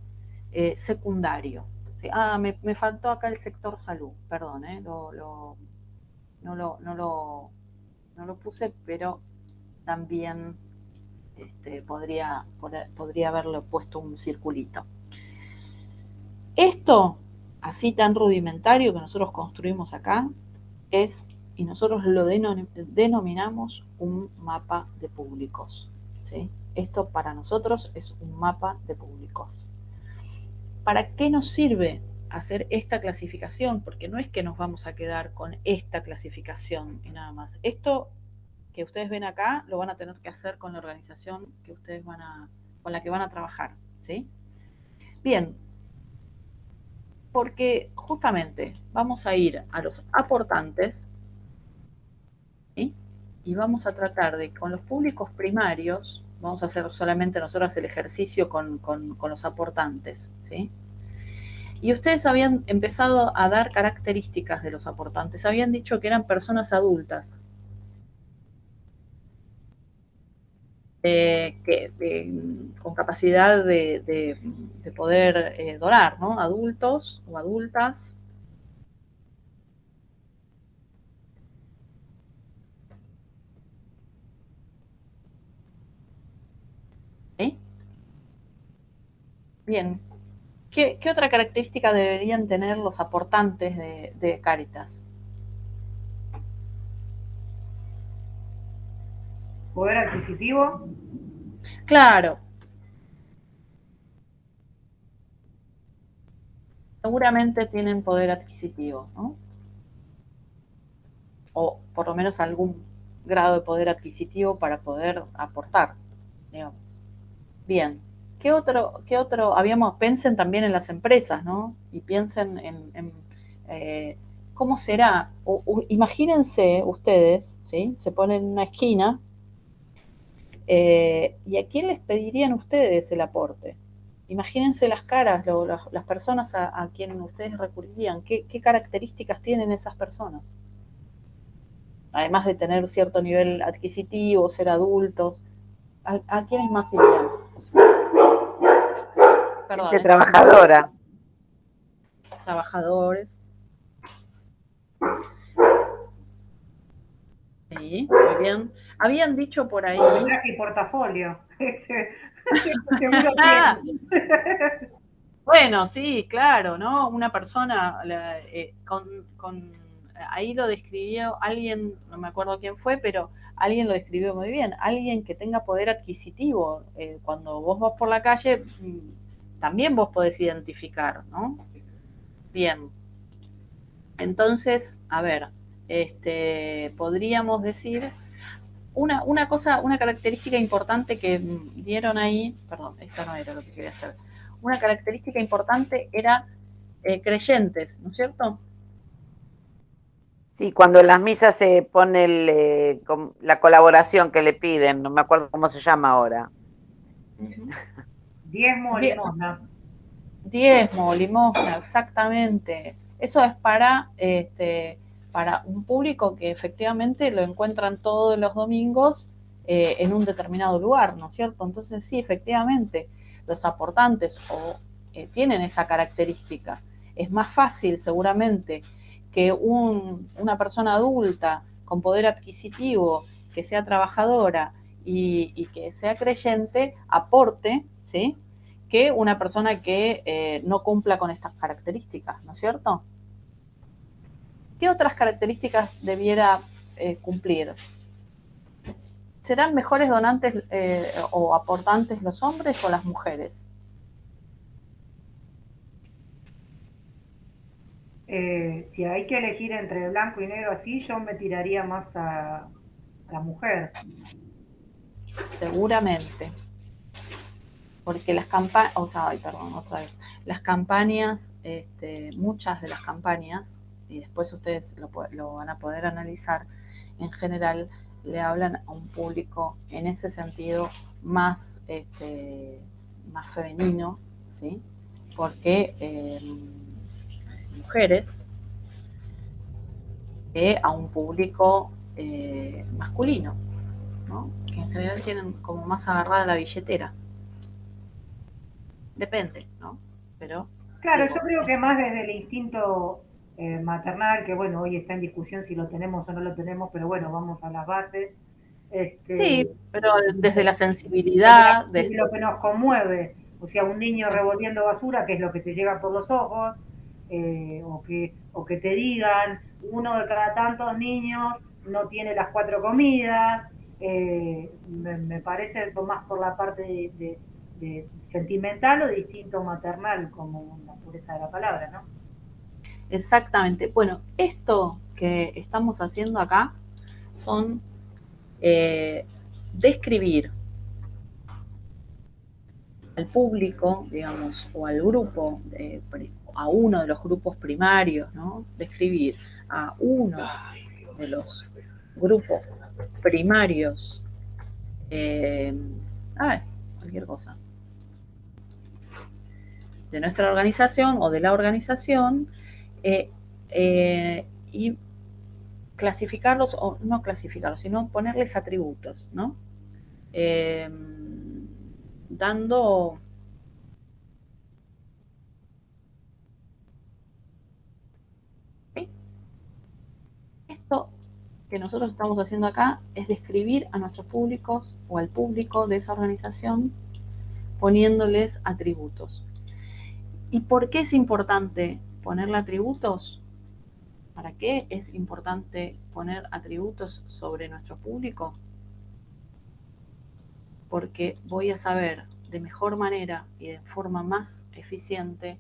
secundario. ¿Sí? Me faltó acá el sector salud, perdón, no lo puse, pero también podría haberle puesto un circulito. Esto, así tan rudimentario que nosotros construimos acá, y nosotros lo denominamos un mapa de públicos, ¿sí? Esto para nosotros es un mapa de públicos. ¿Para qué nos sirve hacer esta clasificación? Porque no es que nos vamos a quedar con esta clasificación y nada más. Esto que ustedes ven acá lo van a tener que hacer con la organización que ustedes con la que van a trabajar, ¿sí? Bien, porque justamente vamos a ir a los aportantes, ¿sí?, y vamos a tratar de, con los públicos primarios, vamos a hacer solamente nosotros el ejercicio con los aportantes, ¿sí? Y ustedes habían empezado a dar características de los aportantes, habían dicho que eran personas adultas, con capacidad de poder donar, ¿no? Adultos o adultas. ¿Sí? Bien. ¿Qué otra característica deberían tener los aportantes de Cáritas? ¿Poder adquisitivo? Claro. Seguramente tienen poder adquisitivo, ¿no? O por lo menos algún grado de poder adquisitivo para poder aportar, digamos. Bien. ¿Qué otro? Piensen también en las empresas, ¿no? Y piensen en cómo será. Imagínense ustedes, ¿sí? Se ponen en una esquina y ¿a quién les pedirían ustedes el aporte? Imagínense las caras, las personas a quienes ustedes recurrirían. ¿Qué características tienen esas personas? Además de tener cierto nivel adquisitivo, ser adultos, ¿a quiénes más irían? Perdón, gente trabajadora. Trabajadores. Sí, muy bien. Habían dicho por ahí. Viaje y portafolio. Ese seguro tiene. Bueno, sí, claro, ¿no? Una persona ahí lo describió alguien, no me acuerdo quién fue, pero alguien lo describió muy bien. Alguien que tenga poder adquisitivo. Cuando vos vas por la calle, también vos podés identificar, ¿no? Bien. Entonces, a ver, podríamos decir una característica importante que dieron ahí, perdón, esto no era lo que quería hacer. Una característica importante era creyentes, ¿no es cierto? Sí, cuando en las misas se pone la colaboración que le piden, no me acuerdo cómo se llama ahora. Diezmo, limosna. Diezmo, limosna, exactamente. Eso es para un público que efectivamente lo encuentran todos los domingos en un determinado lugar, ¿no es cierto? Entonces sí, efectivamente, los aportantes tienen esa característica. Es más fácil seguramente que una persona adulta con poder adquisitivo, que sea trabajadora y que sea creyente, aporte, ¿sí?, que una persona que no cumpla con estas características, ¿no es cierto? ¿Qué otras características debiera cumplir? ¿Serán mejores donantes o aportantes los hombres o las mujeres? Si hay que elegir entre blanco y negro así, yo me tiraría más a la mujer. Seguramente. porque las campañas, otra vez, las campañas, muchas de las campañas, y después ustedes lo van a poder analizar, en general le hablan a un público en ese sentido más, más femenino, ¿sí? Porque mujeres, que a un público masculino, ¿no? Que en general tienen como más agarrada la billetera. Depende, ¿no? Pero Claro, digo, yo creo que más desde el instinto maternal, que bueno, hoy está en discusión si lo tenemos o no lo tenemos, pero bueno, vamos a las bases. sí, pero desde la Desde sensibilidad, lo que nos conmueve, o sea, un niño revolviendo basura, que es lo que te llega por los ojos, o que te digan, uno de cada tantos niños no tiene las 4 comidas, me parece más por la parte de sentimental o distinto maternal, como la pureza de la palabra, ¿no? exactamente. Bueno, esto que estamos haciendo acá son describir al público, digamos, o al grupo, a uno de los grupos primarios, ¿no? Describir a uno de los grupos primarios, cualquier cosa, de nuestra organización o de la organización, y clasificarlos, o no clasificarlos, sino ponerles atributos, ¿no? Dando esto que nosotros estamos haciendo acá es describir a nuestros públicos o al público de esa organización poniéndoles atributos. ¿Y por qué es importante ponerle atributos? ¿Para qué es importante poner atributos sobre nuestro público? Porque voy a saber de mejor manera y de forma más eficiente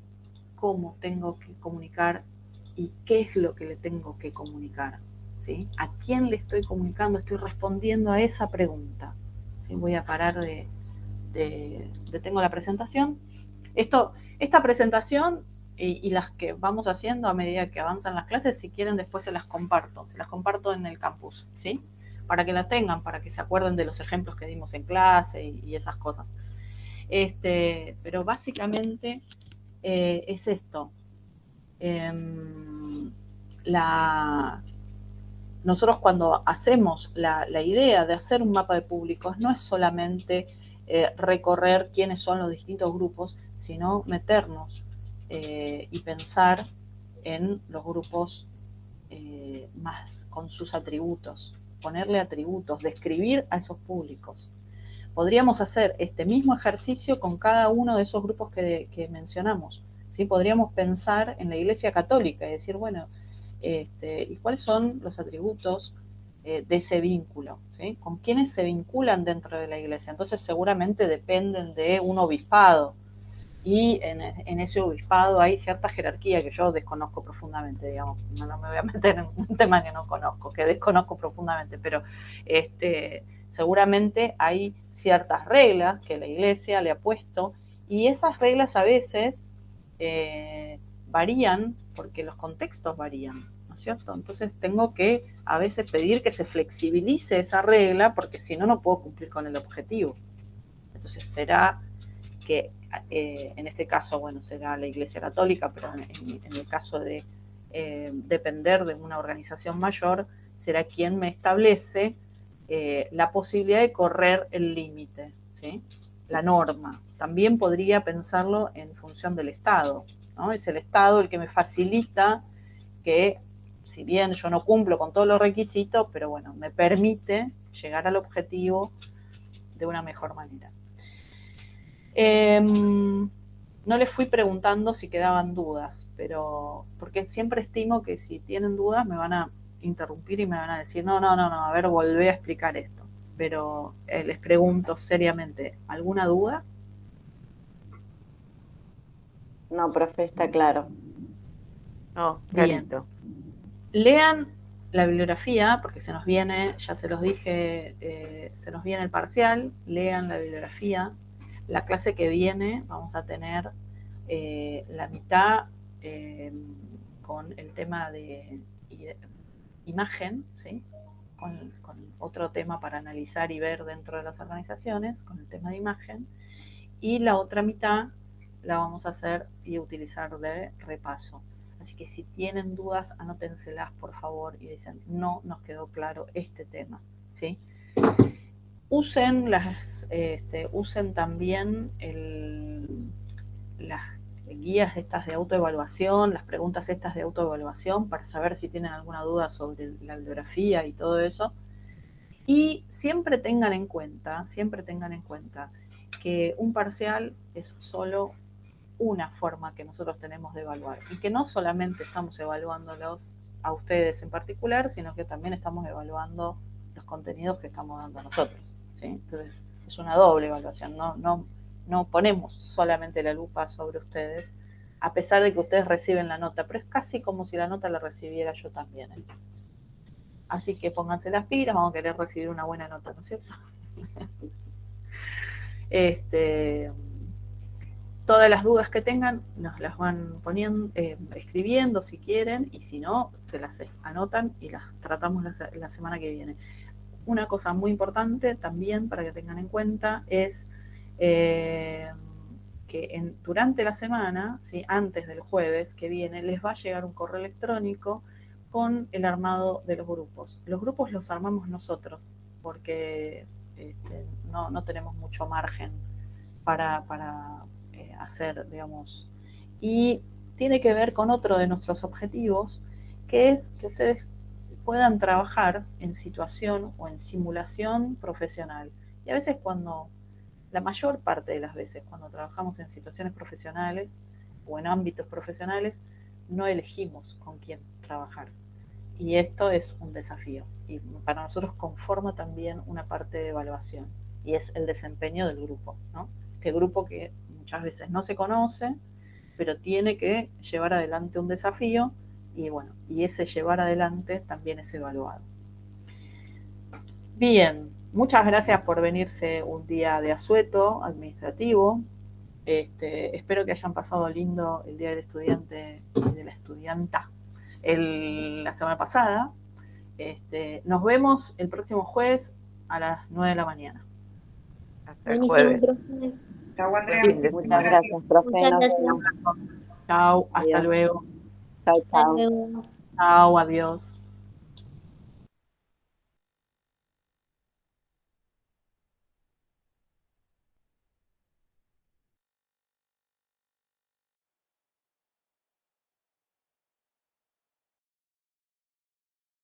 cómo tengo que comunicar y qué es lo que le tengo que comunicar, ¿sí? ¿A quién le estoy comunicando? Estoy respondiendo a esa pregunta, ¿sí? Voy a parar detengo la presentación. Esta presentación y las que vamos haciendo a medida que avanzan las clases, si quieren después se las comparto en el campus, ¿sí? Para que la tengan, para que se acuerden de los ejemplos que dimos en clase y esas cosas. Pero básicamente es esto. Nosotros cuando hacemos la idea de hacer un mapa de públicos, no es solamente recorrer quiénes son los distintos grupos, sino meternos y pensar en los grupos más con sus atributos, ponerle atributos, describir a esos públicos. Podríamos hacer este mismo ejercicio con cada uno de esos grupos que mencionamos, ¿sí? Podríamos pensar en la Iglesia Católica y decir, bueno, ¿y cuáles son los atributos de ese vínculo? ¿Sí? ¿Con quiénes se vinculan dentro de la Iglesia? Entonces seguramente dependen de un obispado, y en ese obispado hay cierta jerarquía que yo desconozco profundamente, digamos, no me voy a meter en un tema que no conozco, que desconozco profundamente, pero seguramente hay ciertas reglas que la Iglesia le ha puesto, y esas reglas a veces varían porque los contextos varían, ¿no es cierto? Entonces tengo que a veces pedir que se flexibilice esa regla, porque si no, no puedo cumplir con el objetivo. Entonces será que en este caso, bueno, será la Iglesia Católica, pero en el caso de depender de una organización mayor, será quien me establece la posibilidad de correr el límite, ¿sí? La norma. También podría pensarlo en función del Estado, ¿no? Es el Estado el que me facilita que, si bien yo no cumplo con todos los requisitos, pero bueno, me permite llegar al objetivo de una mejor manera. No les fui preguntando si quedaban dudas, pero porque siempre estimo que si tienen dudas me van a interrumpir y me van a decir, no, a ver, volvé a explicar esto. Pero les pregunto seriamente, ¿alguna duda? No, profe, está claro. No, bien. clarito. Lean la bibliografía, porque se nos viene, ya se los dije, se nos viene el parcial, lean la bibliografía. La clase que viene vamos a tener la mitad con el tema de imagen, ¿sí? Con otro tema para analizar y ver dentro de las organizaciones, con el tema de imagen, y la otra mitad la vamos a hacer y utilizar de repaso. Así que si tienen dudas, anótenselas por favor y dicen, no nos quedó claro este tema, ¿sí? Usen también las guías estas de autoevaluación, las preguntas estas de autoevaluación para saber si tienen alguna duda sobre la bibliografía y todo eso. Y siempre tengan en cuenta que un parcial es solo una forma que nosotros tenemos de evaluar y que no solamente estamos evaluándolos a ustedes en particular, sino que también estamos evaluando los contenidos que estamos dando nosotros, ¿sí? Entonces es una doble evaluación, no ponemos solamente la lupa sobre ustedes, a pesar de que ustedes reciben la nota, pero es casi como si la nota la recibiera yo también, ¿eh? Así que pónganse las pilas, vamos a querer recibir una buena nota, ¿no es cierto? Todas las dudas que tengan nos las van poniendo, escribiendo si quieren, y si no, se las anotan y las tratamos la semana que viene. Una cosa muy importante también para que tengan en cuenta es que durante la semana, ¿sí? Antes del jueves que viene, les va a llegar un correo electrónico con el armado de los grupos. Los grupos los armamos nosotros porque no tenemos mucho margen para hacer, digamos, y tiene que ver con otro de nuestros objetivos, que es que ustedes puedan trabajar en situación o en simulación profesional. Y a veces la mayor parte de las veces cuando trabajamos en situaciones profesionales o en ámbitos profesionales, no elegimos con quién trabajar. Y esto es un desafío. Y para nosotros conforma también una parte de evaluación. Y es el desempeño del grupo, ¿no? Este grupo que muchas veces no se conoce, pero tiene que llevar adelante un desafío y bueno, y ese llevar adelante también es evaluado. Bien, muchas gracias por venirse un día de asueto administrativo. Espero que hayan pasado lindo el Día del Estudiante y de la Estudianta la semana pasada. Nos vemos el próximo jueves a las 9 de la mañana. Hasta el jueves. Chau, Andrea. Muchas gracias, profe. Muchas Nos gracias. vemos. Chao, hasta luego. Chau, Hasta chau. luego. Chao, adiós.